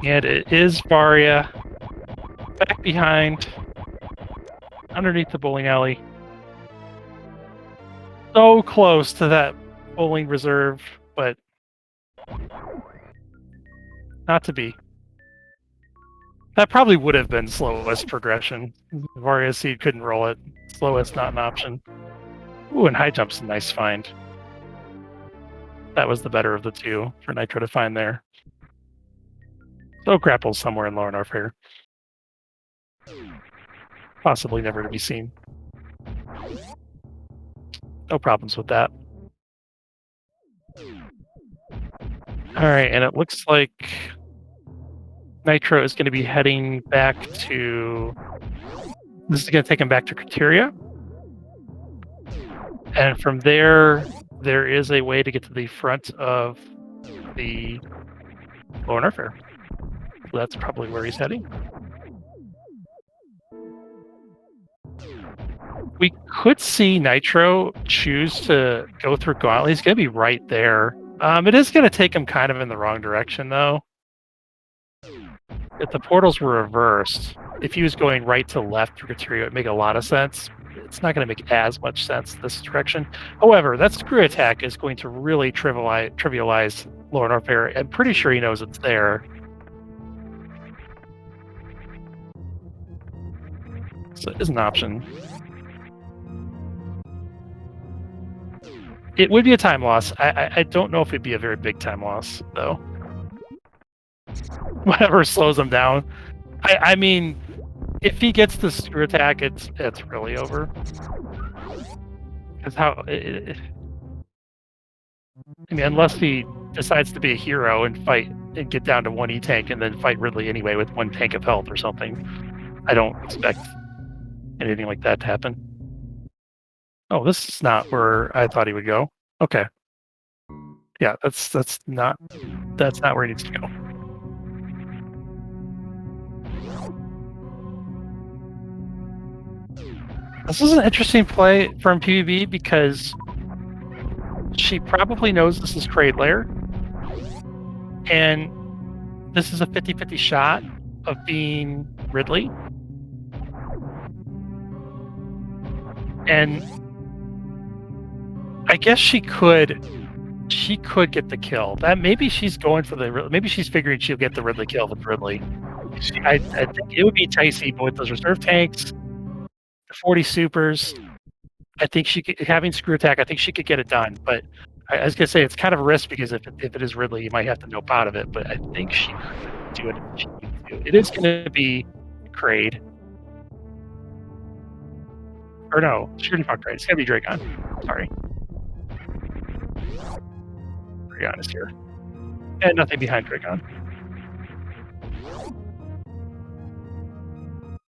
and it is Varia back behind, underneath the bowling alley. So close to that bowling reserve, but not to be. That probably would have been slowest progression. Varia Seed couldn't roll it. Slowest, not an option. Ooh, and high jump's a nice find. That was the better of the two for Nitro to find there. So grapples somewhere in Lower North here. Possibly never to be seen. No problems with that. Alright, and it looks like Nitro is going to be heading back to... This is going to take him back to Criteria. And from there is a way to get to the front of the Lower North Fair. So that's probably where he's heading. We could see Nitro choose to go through Gauntlet. He's going to be right there. It is going to take him kind of in the wrong direction, though. If the portals were reversed, if he was going right to left through Criteria, it would make a lot of sense. It's not going to make as much sense this direction. However, that screw attack is going to really trivialize Lower North Fair. I'm pretty sure he knows it's there. So it is an option. It would be a time loss. I don't know if it'd be a very big time loss, though. Whatever slows him down. I mean, if he gets the screw attack, it's really over. Because how... I mean, unless he decides to be a hero and fight and get down to 1 E-tank and then fight Ridley anyway with 1 tank of health or something. I don't expect anything like that to happen. Oh, this is not where I thought he would go. Okay. Yeah, that's not where he needs to go. This is an interesting play from PvB because she probably knows this is Crate Lair, and this is a 50-50 shot of being Ridley. And I guess she could She could get the kill. That maybe she's going for the. Maybe she's figuring she'll get the Ridley kill with Ridley. I think it would be dicey, but with those reserve tanks, the 40 supers, I think she could, having screw attack. I think she could get it done. But I was gonna say it's kind of a risk because if it is Ridley, you might have to nope out of it. But I think she could do it if she needs to. It is going to be Kraid. Or no, shooting fuck Kraid. It's going to be Dragon. Sorry. Dragon is here. And nothing behind Dragon.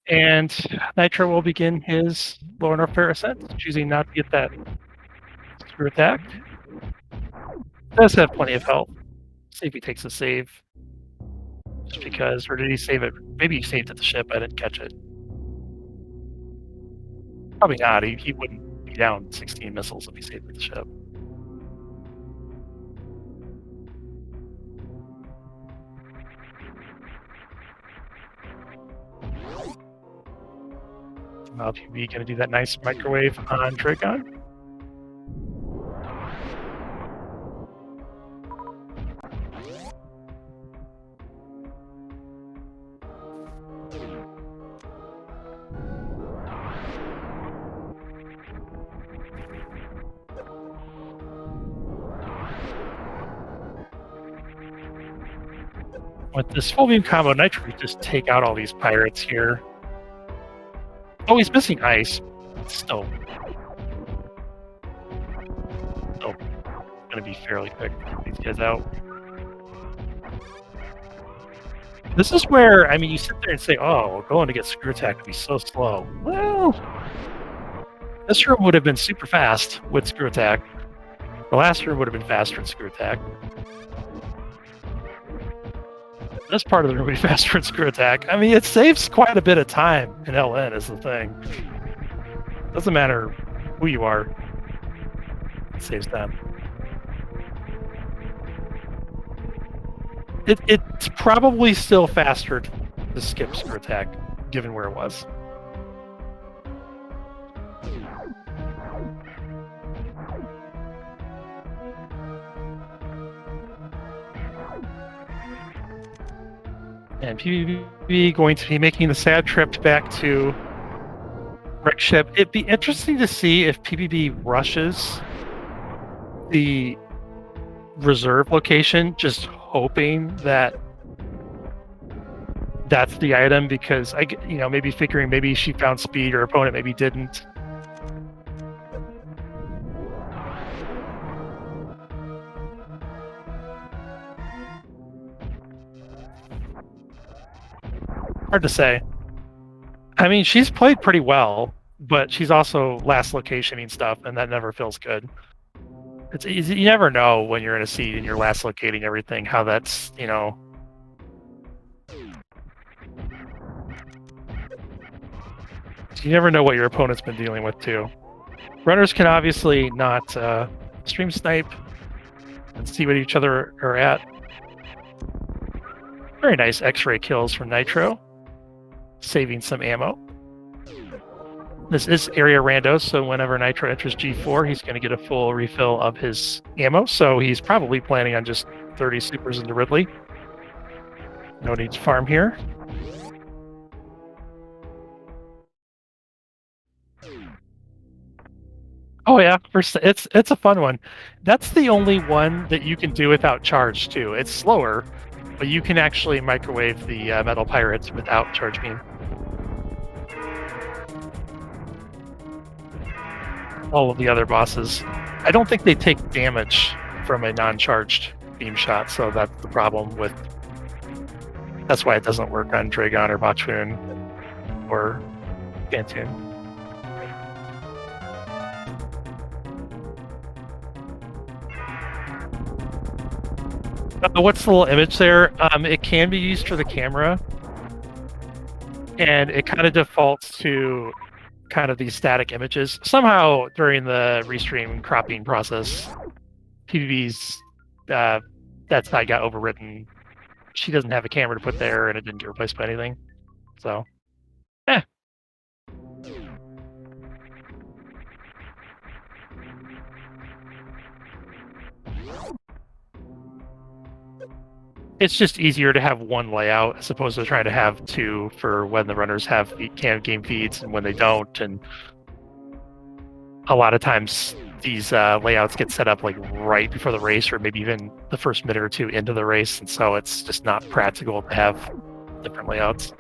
And Nitro will begin his lower North Fair ascent, choosing not to get that screw attack. Does have plenty of health. See if he takes a save. Just because, or did he save it? Maybe he saved at the ship. I didn't catch it. Probably not. He wouldn't be down 16 missiles if he saved at the ship. PB going to do that nice microwave on Dragon. With this full beam combo, Nitro would just take out all these pirates here. Oh, he's missing ice. Still going to be fairly quick to get these guys out. This is where, I mean, you sit there and say, oh, going to get screw attack would be so slow. Well, this room would have been super fast with screw attack. The last room would have been faster with screw attack. This part of the room would be faster with screw attack. I mean, it saves quite a bit of time in LN is the thing. Doesn't matter who you are. It saves time. It's probably still faster to skip screw attack, given where it was. And PBB going to be making the sad trip back to wreck ship. It'd be interesting to see if PBB rushes the reserve location, just hoping that that's the item, because maybe figuring maybe she found speed or opponent maybe didn't. Hard to say. I mean, she's played pretty well, but she's also last locationing stuff, and that never feels good. It's easy. You never know when you're in a seed and you're last locating everything, how that's, You never know what your opponent's been dealing with, too. Runners can obviously not stream snipe and see what each other are at. Very nice X-ray kills from Nitro. Saving some ammo. This is area rando, so whenever Nitro enters G4, he's going to get a full refill of his ammo, so he's probably planning on just 30 supers into Ridley. No need to farm here. Oh yeah, it's a fun one. That's the only one that you can do without charge too. It's slower, but you can actually microwave the metal pirates without charge beam. All of the other bosses, I don't think they take damage from a non-charged beam shot, so that's the problem with. That's why it doesn't work on Dragon or Bachun or Phantoon. What's the little image there? It can be used for the camera, and it kind of defaults to kind of these static images. Somehow during the restream cropping process, PBB's that side got overwritten. She doesn't have a camera to put there, and it didn't get replaced by anything. So, It's just easier to have one layout as opposed to trying to have two for when the runners have game feeds and when they don't. And a lot of times these layouts get set up like right before the race, or maybe even the first minute or two into the race, and so it's just not practical to have different layouts.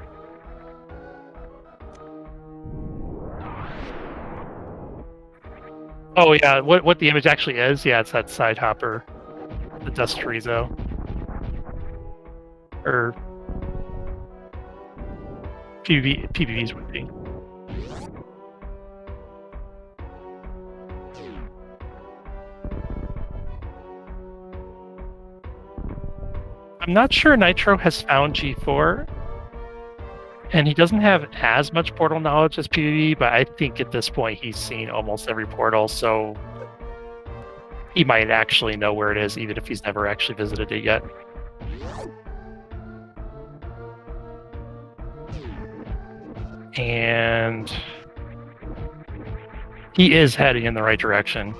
Oh yeah, what the image actually is? Yeah, it's that side hopper, the dust chorizo, or PBVs would be. I'm not sure Nitro has found G4, and he doesn't have as much portal knowledge as PvP, but I think at this point he's seen almost every portal, so he might actually know where it is, even if he's never actually visited it yet. And he is heading in the right direction.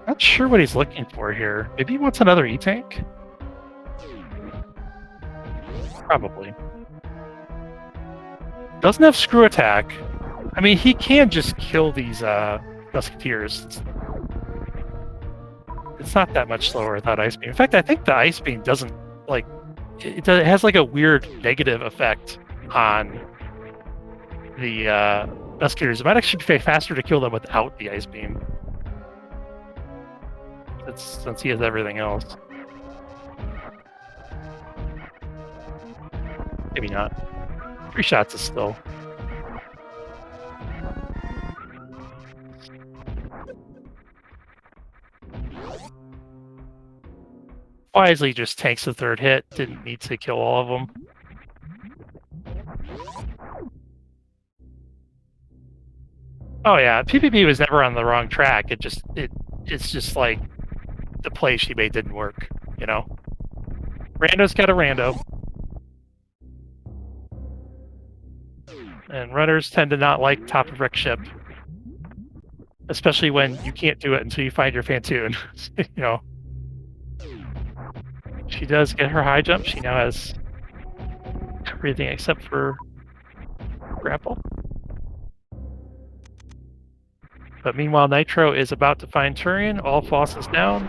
Not sure what he's looking for here. Maybe he wants another E-Tank? Probably. Doesn't have screw attack. I mean, he can just kill these musketeers. It's not that much slower without Ice Beam. In fact, I think the Ice Beam doesn't, like, it has like a weird negative effect on the musketeers. It might actually be faster to kill them without the Ice Beam. Since he has everything else. Maybe not. 3 shots is still. Wisely just tanks the 3rd hit, didn't need to kill all of them. Oh yeah, PvP was never on the wrong track. It's just like the play she made didn't work, you know? Rando's got a rando. And runners tend to not like top of wreck ship. Especially when you can't do it until you find your Fantoon, you know? She does get her high jump. She now has everything except for grapple. But meanwhile, Nitro is about to find Turian. All Foss is down.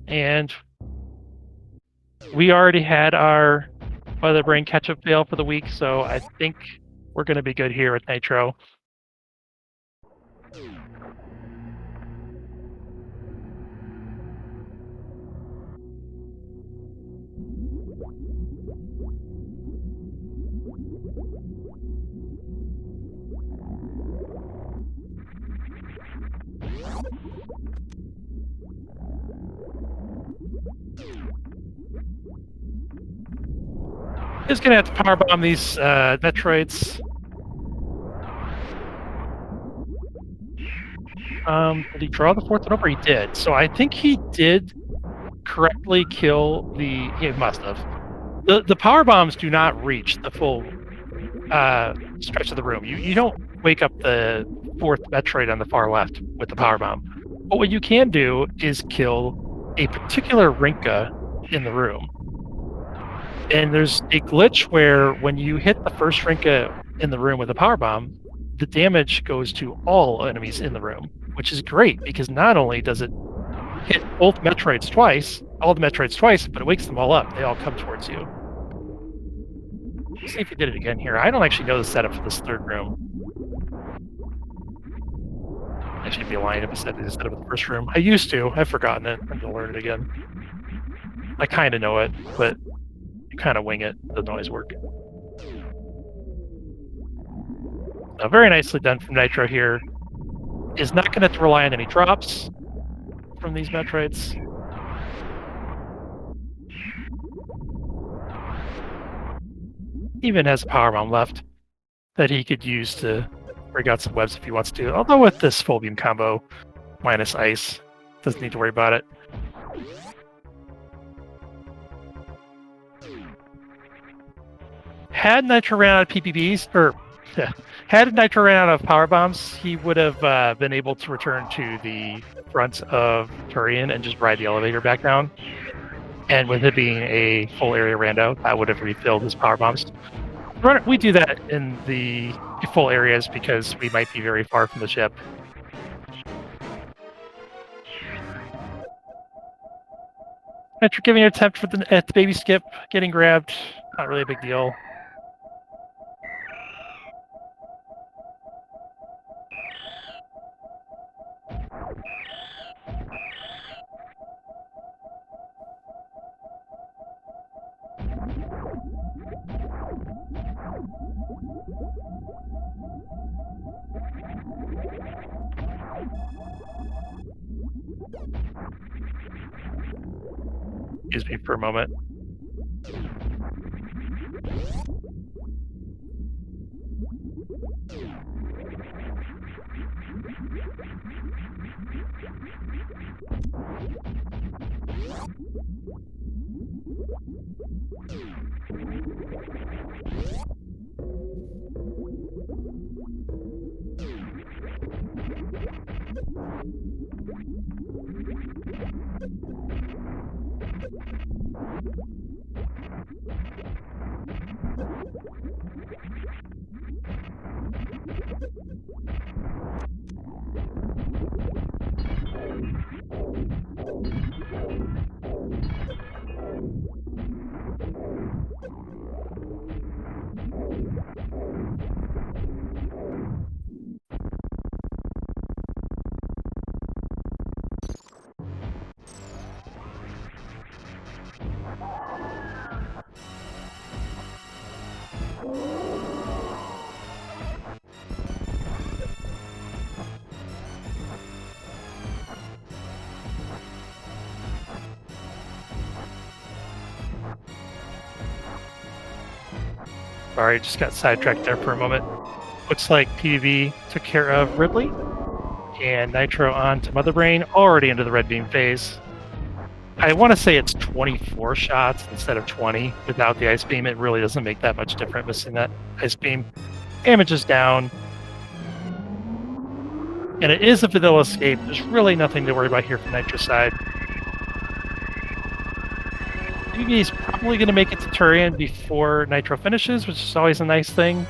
And we already had our Weather Brain catch-up fail for the week, so I think we're going to be good here with Nitro. He's going to have to powerbomb these Metroids. Did he draw the 4th one over? He did. So I think he did correctly kill the... He must have. The power bombs do not reach the full stretch of the room. You don't wake up the 4th Metroid on the far left with the power bomb. But what you can do is kill a particular Rinka in the room. And there's a glitch where when you hit the first Rinka in the room with a power bomb, the damage goes to all enemies in the room, which is great because not only does it hit both Metroids twice, all the Metroids twice, but it wakes them all up. They all come towards you. Let's see if he did it again here. I don't actually know the setup for this 3rd room. I should be lying if I said the setup of the 1st room. I used to. I've forgotten it. I'm going to learn it again. I kind of know it, but you kind of wing it. It doesn't always work. Very nicely done from Nitro here. Is not going to have to rely on any drops from these Metroids. Even has a power bomb left that he could use to break out some webs if he wants to. Although with this full beam combo minus ice, doesn't need to worry about it. Had Nitro ran out of PPBs, or had Nitro ran out of power bombs, he would have been able to return to the front of Turian and just ride the elevator back down. And with it being a full area rando, that would have refilled his power bombs. We do that in the full areas because we might be very far from the ship. After giving an attempt at the baby skip, getting grabbed, not really a big deal. Excuse me for a moment. Sorry, just got sidetracked there for a moment. Looks like PvB took care of Ridley, and Nitro on to Mother Brain, already into the red beam phase. I want to say it's 24 shots instead of 20 without the ice beam. It really doesn't make that much difference missing that ice beam. Damage is down. And it is a vanilla escape. There's really nothing to worry about here from Nitro's side. PvB is probably going to make it to Turian before Nitro finishes, which is always a nice thing.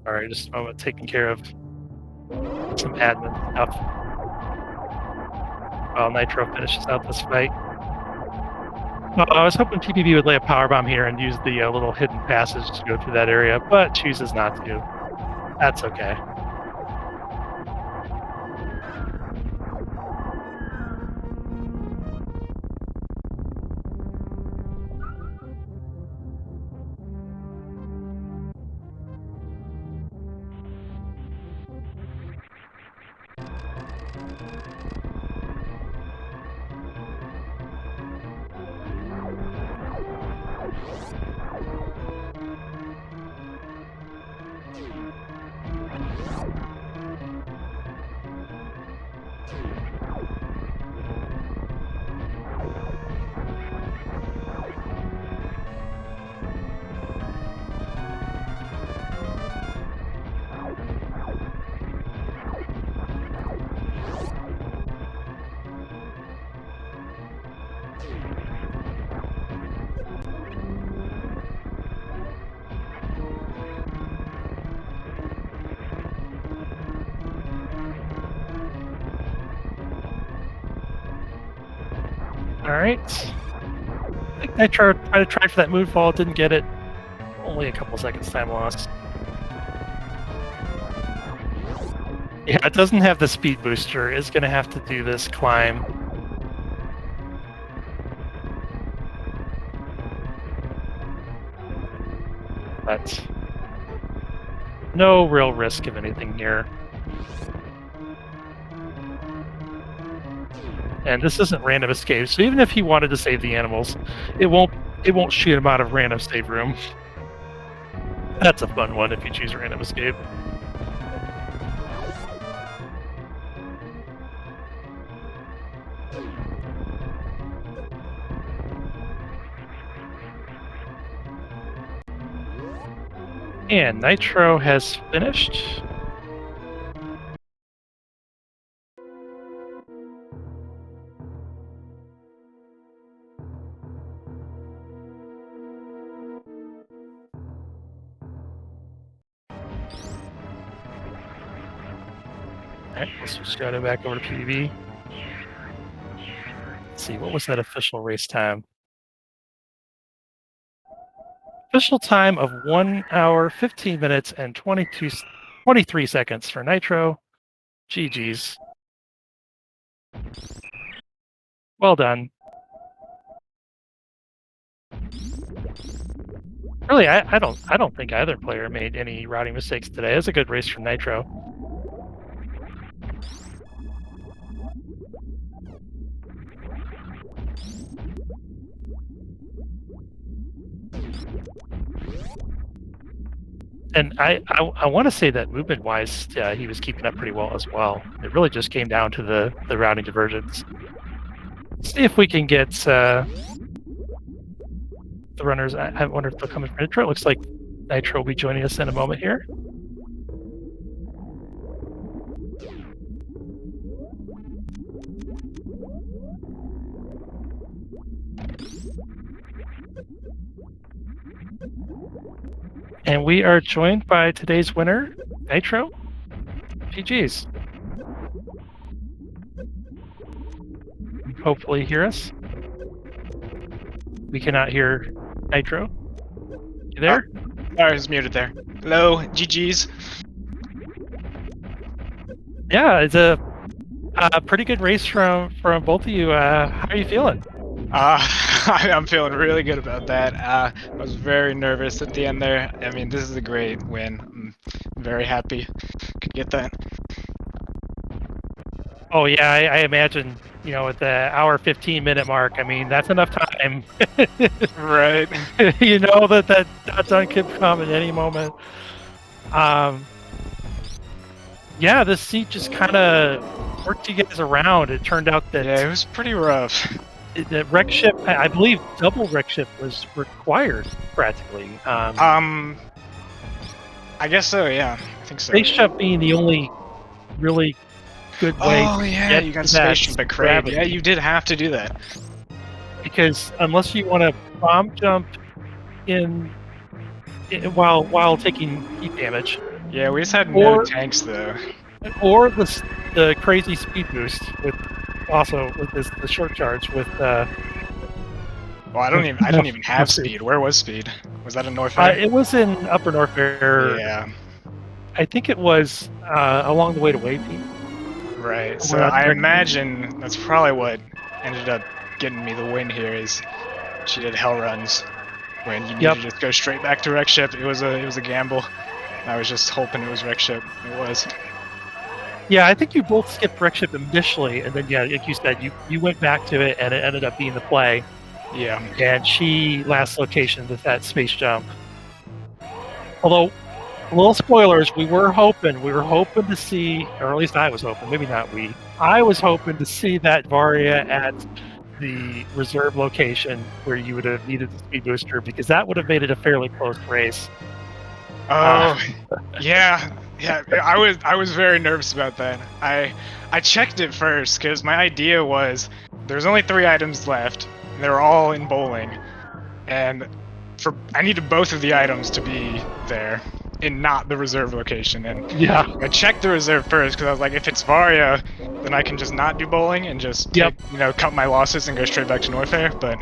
Alright, just a moment, taking care of some admin stuff while Nitro finishes out this fight. Well, I was hoping PPB would lay a power bomb here and use the little hidden passage to go through that area, but chooses not to. That's okay. All right. I think Nitro tried for that moonfall, didn't get it. Only a couple seconds time lost. Yeah, it doesn't have the speed booster. It's going to have to do this climb. But no real risk of anything here. And this isn't random escape, so even if he wanted to save the animals, it won't shoot him out of random save room. That's a fun one if you choose random escape. And Nitro has finished. Alright, let's just go back over to PvP. Let's see, what was that official race time? Official time of 1 hour, 15 minutes, and 23 seconds for Nitro. GG's. Well done. Really, I don't think either player made any routing mistakes today. It was a good race from Nitro. And I want to say that movement-wise, he was keeping up pretty well as well. It really just came down to the routing divergence. See if we can get the runners. I wonder if they'll come in for Nitro. It looks like Nitro will be joining us in a moment here. And we are joined by today's winner, Nitro. GG's. Hopefully hear us. We cannot hear Nitro. You there? Oh, I was muted there. Hello, GG's. Yeah, it's a pretty good race from both of you. How are you feeling? I'm feeling really good about that. I was very nervous at the end there. I mean, this is a great win. I'm very happy could get that. Oh yeah, I imagine, you know, at the hour 15-minute mark, I mean, that's enough time. Right. You know that done could come at any moment. Yeah, this seat just kind of worked you guys around. It turned out that Yeah, it was pretty rough. the wreck ship, I believe double wreck ship was required practically. I guess so, yeah. I think so. Spaceship being the only really good way Oh, to yeah, get you got to spaceship that at Crave. gravity. Yeah, you did have to do that. Because unless you want to bomb jump in while taking heat damage, Yeah, we just had no tanks, though. or the crazy speed boost with the short charge with. Well, I didn't even have speed. Where was speed? Was that in North Air? It was in Upper North Air. Yeah. I think it was along the way to Waypeak. Right. So I imagine that's probably what ended up getting me the win here. Is she did hell runs when you need to just go straight back to wreck ship. It was a gamble. I was just hoping it was wreck ship. It was. Yeah, I think you both skipped wreck ship initially, and then like you said, you went back to it, and it ended up being the play. Yeah. And she last location with that space jump. Although, little spoilers, we were hoping to see, or at least I was hoping, maybe not we. I was hoping to see that Varia at the reserve location where you would have needed the speed booster, because that would have made it a fairly close race. Oh, yeah. I was very nervous about that. I checked it first because my idea was there's only 3 items left. And they're all in bowling, and I needed both of the items to be there. in not the reserve location. And Yeah. I checked the reserve first because I was like, if it's Varia, then I can just not do bowling and just take, cut my losses and go straight back to Norfair. But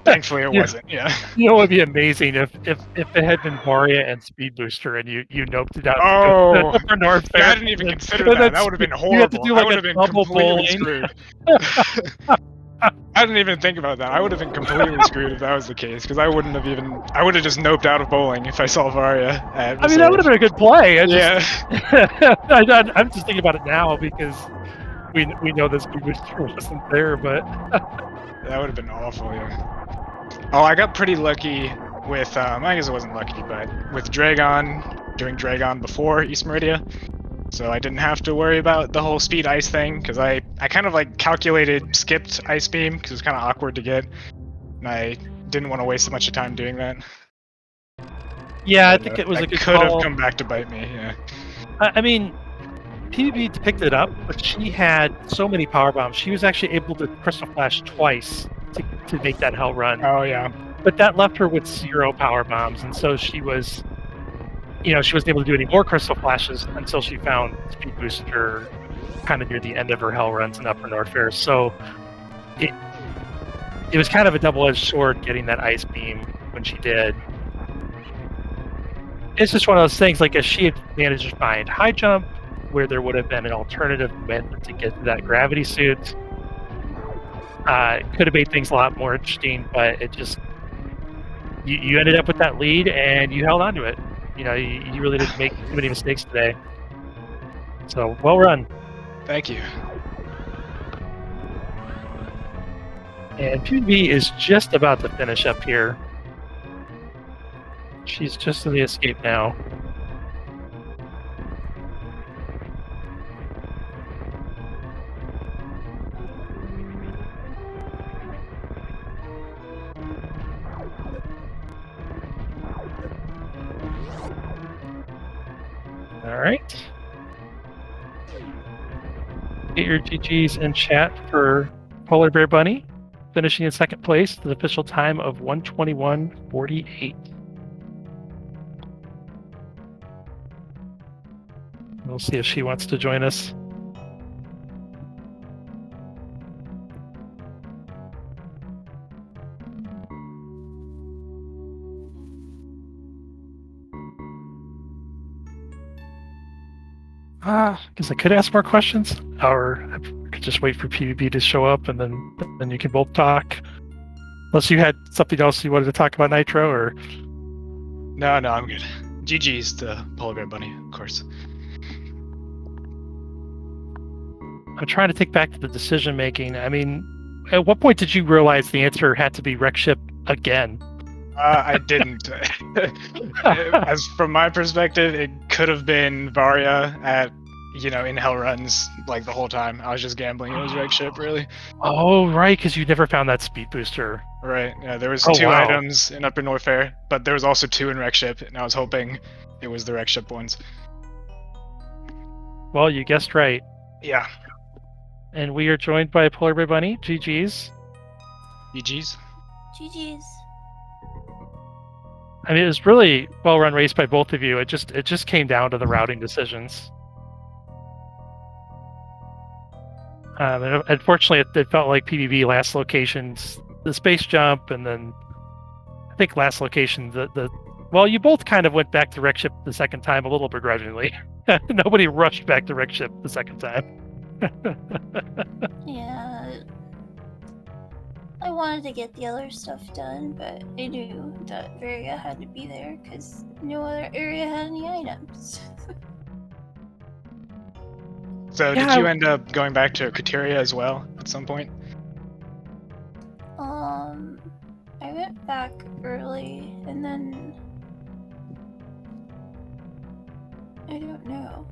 thankfully, it wasn't. Yeah. You know, it would be amazing if it had been Varia and Speed Booster, and you noped it out to go Oh, for North yeah, Fair. I didn't even consider that. That would have been horrible. You have to do like I would a have been double completely bowling. screwed. I didn't even think about that. I would have been completely screwed if that was the case, because I would have just noped out of bowling if I saw Varia at reserve. I mean, that would have been a good play. I'm just thinking about it now because we know this Speed Booster wasn't there, but that would have been awful. Yeah. Oh, I got pretty lucky with, I guess it wasn't lucky, but with Dragon, doing Dragon before East Meridia. So I didn't have to worry about the whole speed ice thing, because I kind of like skipped Ice Beam, because it was kind of awkward to get, and I didn't want to waste so much time doing that. Yeah, I think it was a good call. Could have come back to bite me, yeah. I mean, PvP picked it up, but she had so many power bombs. She was actually able to Crystal Flash twice to make that hell run. Oh, yeah. But that left her with 0 power bombs, and so she was, she wasn't able to do any more Crystal Flashes until she found Speed Booster kind of near the end of her hell runs in Upper Norfair. So it was kind of a double-edged sword getting that Ice Beam when she did. It's just one of those things, like if she had managed to find High Jump, where there would have been an alternative method to get to that gravity suit, it could have made things a lot more interesting, but it just, you ended up with that lead and you held on to it. You really didn't make too many mistakes today. So, well run. Thank you. And PB is just about to finish up here. She's just in the escape now. All right. Get your GGs in chat for Polar Bear Bunny, finishing in second place with an official time of 1:21:48. We'll see if she wants to join us. Because I could ask more questions, or I could just wait for PvP to show up, and then you can both talk. Unless you had something else you wanted to talk about, Nitro, or... No, I'm good. GG's to Polar Bear Bunny, of course. I'm trying to think back to the decision making. I mean, at what point did you realize the answer had to be wreck ship again? I didn't. As from my perspective, it could have been Varia at, in hell runs like the whole time. I was just gambling. It was wreck ship, really. Oh, right, because you never found that speed booster. Right. Yeah, there was 2 items in Upper Norfair, but there was also 2 in wreck ship, and I was hoping it was the wreck ship ones. Well, you guessed right. Yeah. And we are joined by Polar Bear Bunny. GG's. GG's. GG's. I mean, it was really well-run race by both of you. It just came down to the routing decisions. And unfortunately, it felt like PvP last locations, the space jump, and then I think last location, well, you both kind of went back to wreck ship the second time a little begrudgingly. Nobody rushed back to wreck ship the second time. Yeah. I wanted to get the other stuff done, but I knew that area had to be there because no other area had any items. So did you end up going back to Kateria as well at some point? I went back early and then I don't know.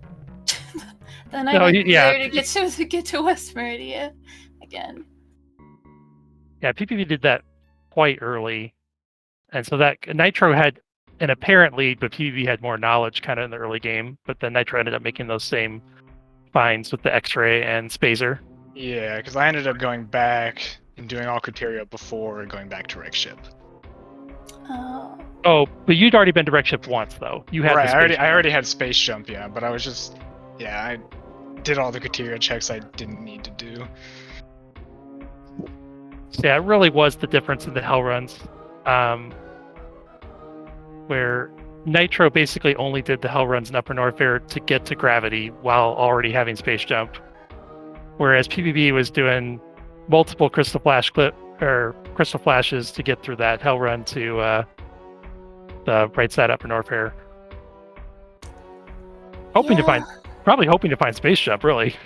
Then I went there to get to West Meridia again. Yeah, PvP did that quite early, and so that Nitro had an apparent lead, but PvP had more knowledge kind of in the early game. But then Nitro ended up making those same finds with the X-ray and Spazer. Yeah, because I ended up going back and doing all criteria before going back to wreck ship. Oh, Oh, but you'd already been direct ship once, though. You had Right, the space I already had space jump, yeah, but I was just, yeah, I did all the criteria checks I didn't need to do. So yeah, it really was the difference in the hell runs, where Nitro basically only did the hell runs in Upper Norfair to get to gravity while already having space jump, whereas PvP was doing multiple crystal flashes to get through that hell run to the right side Upper Norfair. Probably hoping to find space jump, really.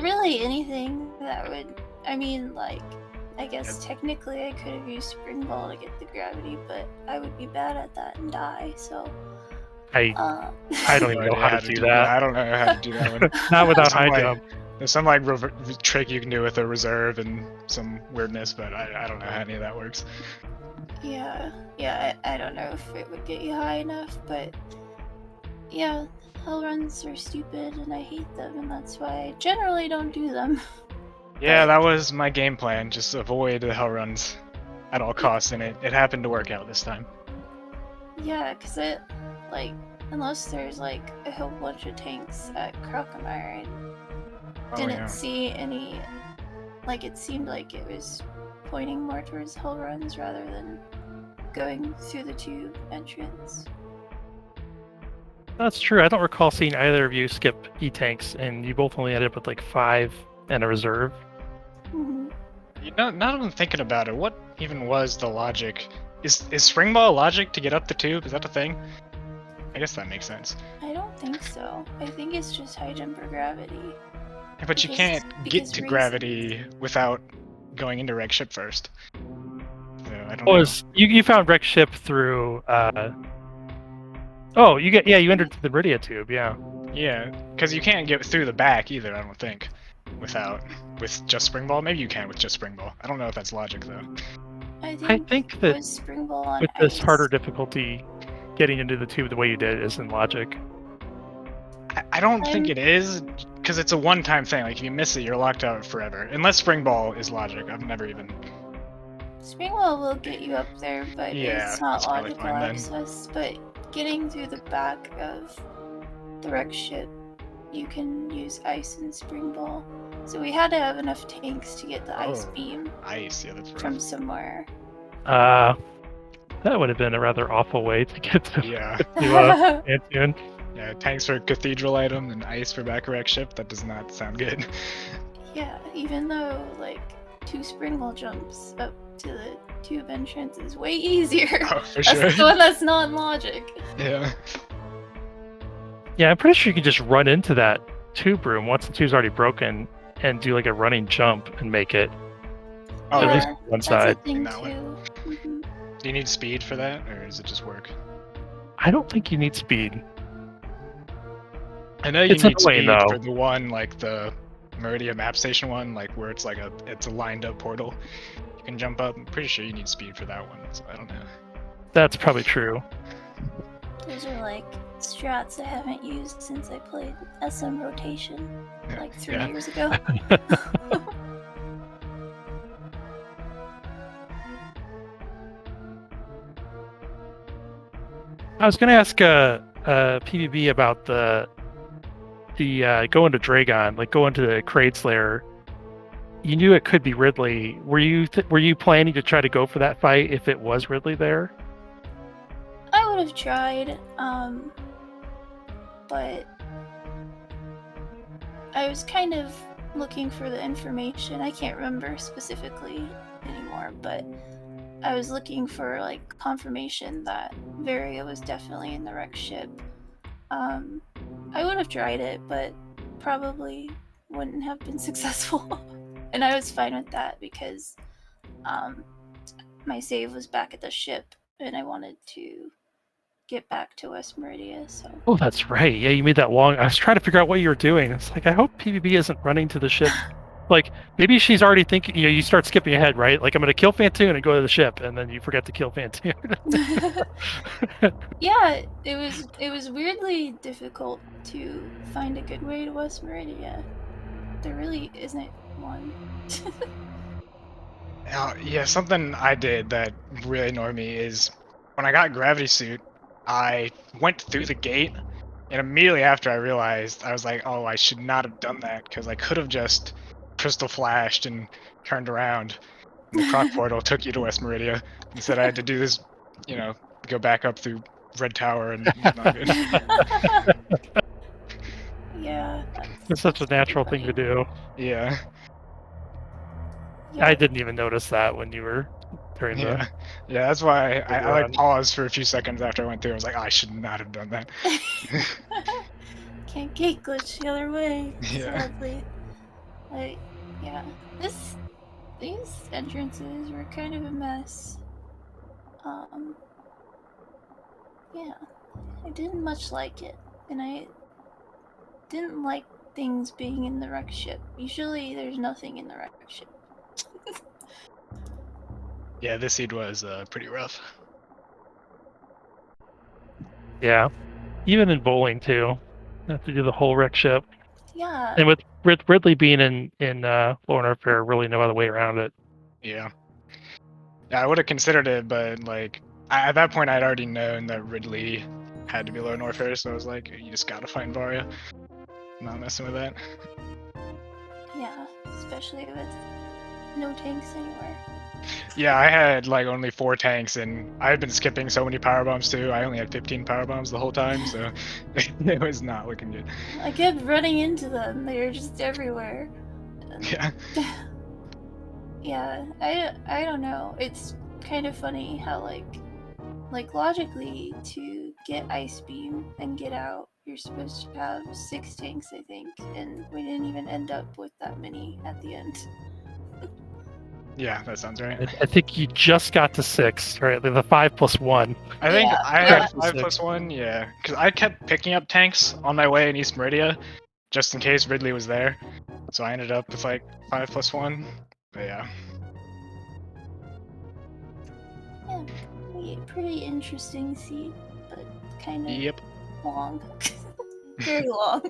really anything that would. I mean, like, I guess technically I could have used spring ball to get the gravity, but I would be bad at that and die. So I don't even know how to do that. I don't know how to do that one. Not without high jump. There's some like trick you can do with a reserve and some weirdness, but I don't know how any of that works. Yeah, I don't know if it would get you high enough, but yeah, hell runs are stupid and I hate them, and that's why I generally don't do them. Yeah, that was my game plan, just avoid the hell runs at all costs, and it happened to work out this time. Yeah, because it, like, unless there's like a whole bunch of tanks at Crocomire, I didn't see any, like, it seemed like it was pointing more towards hell runs rather than going through the tube entrance. That's true. I don't recall seeing either of you skip E-tanks, and you both only ended up with like 5 and a reserve. Mm-hmm. You know, now that I'm thinking about it, what even was the logic? Is spring ball logic to get up the tube? Is that a thing? I guess that makes sense. I don't think so. I think it's just high jump or gravity. Yeah, but you can't get to gravity without going into wreck ship first. So I don't know. You found wreck ship through you entered the Meridia tube, yeah. Yeah, because you can't get through the back either, I don't think. With just spring ball. Maybe you can with just spring ball. I don't know if that's logic though. I think that spring ball on with this harder difficulty, getting into the tube the way you did isn't logic. I don't think it is, because it's a one-time thing. Like if you miss it, you're locked out forever. Unless spring ball is logic. I've never even. Spring ball will get you up there, but it's not logical access. But getting through the back of the wreck ship, you can use ice and spring ball. So we had to have enough tanks to get the ice beam. Ice, yeah, that's right. From somewhere. That would have been a rather awful way to get to. Yeah. Antuan. Yeah, tanks for cathedral item and ice for back wreck ship. That does not sound good. Yeah, even though like 2 spring ball jumps up to the tube entrance is way easier. Oh, for sure. That's the one that's non-logic. Yeah. Yeah, I'm pretty sure you can just run into that tube room once the tube's already broken and do like a running jump and make it. Oh, at least one side. Do you need speed for that, or does it just work? I don't think you need speed. I know you need speed for the one, like the Meridia map station one, like where it's like it's a lined up portal. You can jump up. I'm pretty sure you need speed for that one, so I don't know. That's probably true. Those are like strats I haven't used since I played SM Rotation like 3 years ago. I was going to ask PvB about the going to Dragon, like going to the Kraid's Lair. You knew it could be Ridley. Were you planning to try to go for that fight if it was Ridley there? I would have tried, but I was kind of looking for the information. I can't remember specifically anymore, but I was looking for like confirmation that Varia was definitely in the wreck ship. I would have tried it, but probably wouldn't have been successful. And I was fine with that because my save was back at the ship and I wanted to get back to West Meridia, so. Oh, that's right. Yeah, you made that long. I was trying to figure out what you were doing. It's like, I hope PvB isn't running to the ship. Like, maybe she's already thinking, you start skipping ahead, right? Like, I'm going to kill Fantoon and go to the ship, and then you forget to kill Fantoon. Yeah, it was weirdly difficult to find a good way to West Meridia. There really isn't one. Yeah, something I did that really annoyed me is when I got Gravity Suit, I went through the gate, and immediately after I realized, I was like, oh, I should not have done that, because I could have just crystal flashed and turned around, and the Croc portal took you to West Meridia. Instead, I had to do this, go back up through Red Tower, and it's not good. Yeah. It's such a natural thing to do. Yeah. Yeah. I didn't even notice that when you were during Yeah, the. yeah, that's why I like run. paused for a few seconds after I went through. I was like, oh, I should not have done that. Can't gate glitch the other way, Yeah. sadly. Yeah. These entrances were kind of a mess. Yeah. I didn't much like it. And I didn't like things being in the wreck ship. Usually there's nothing in the wreck ship. Yeah, this seed was pretty rough. Yeah, even in bowling too, you have to do the whole wreck ship. Yeah. And with Ridley being in Lorna Fair, really no other way around it. Yeah. Yeah, I would have considered it, but like at that point, I'd already known that Ridley had to be low Norfair, so I was like, you just gotta find Varia. Not messing with that. Yeah, especially with no tanks anywhere. Yeah, I had like only 4 tanks, and I had been skipping so many power bombs too. I only had 15 power bombs the whole time, so it was not looking good. I kept running into them. They were just everywhere. Yeah. Yeah, I don't know. It's kind of funny how like logically to get Ice Beam and get out, you're supposed to have 6 tanks, I think, and we didn't even end up with that many at the end. Yeah, that sounds right. I think you just got to 6, right? The 5+1. I think Yeah, I yeah. had 5+1, yeah, because I kept picking up tanks on my way in East Meridia, just in case Ridley was there. So I ended up with like 5+1. But yeah. Yeah, pretty interesting seed, but kind of Yep. long. Very long.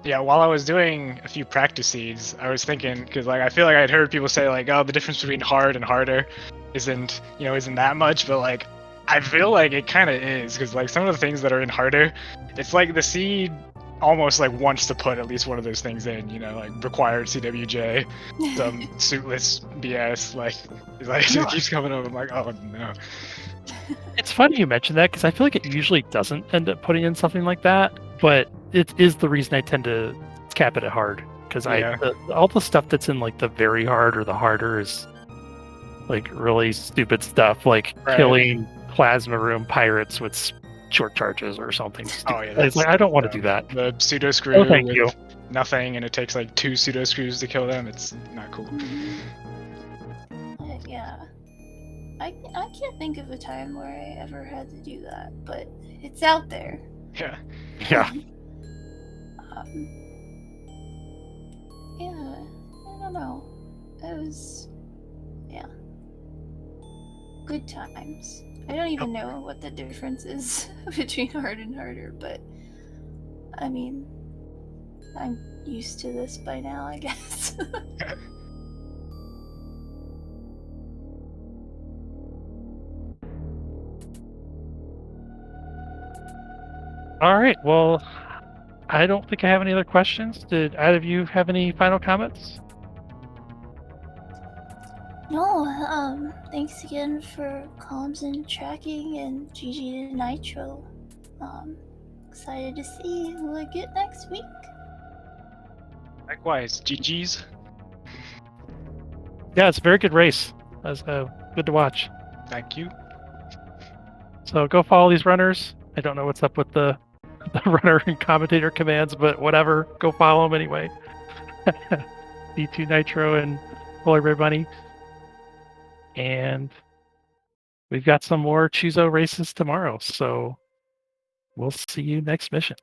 Yeah, while I was doing a few practice seeds, I was thinking, because like I feel like I'd heard people say like, oh, the difference between hard and harder isn't that much, but like I feel like it kind of is, because like some of the things that are in harder, it's like the seed almost like wants to put at least one of those things in, like required CWJ, some suitless BS, like it just keeps coming up. I'm like, oh no. It's funny you mentioned that because I feel like it usually doesn't end up putting in something like that, but it is the reason I tend to cap it at hard because all the stuff that's in like the very hard or the harder is like really stupid stuff, like killing plasma room pirates with short charges or something stupid. Oh yeah, it's like I don't want to do that. The pseudo screw thank you. Nothing, and it takes like 2 pseudo screws to kill them. It's not cool. Yeah. I can't think of a time where I ever had to do that, but it's out there. Yeah. Yeah. Yeah, I don't know. It was, good times. I don't even know what the difference is between hard and harder, but I mean, I'm used to this by now, I guess. All right. Well, I don't think I have any other questions. Did either of you have any final comments? No, thanks again for comms and tracking, and GG to Nitro. Excited to see who I get next week. Likewise, GG's. Yeah, it's a very good race. That's good to watch. Thank you. So go follow these runners. I don't know what's up with the runner and commentator commands, but whatever. Go follow them anyway. D2 Nitro and polarbearbunny. And we've got some more Choozo races tomorrow, so we'll see you next mission.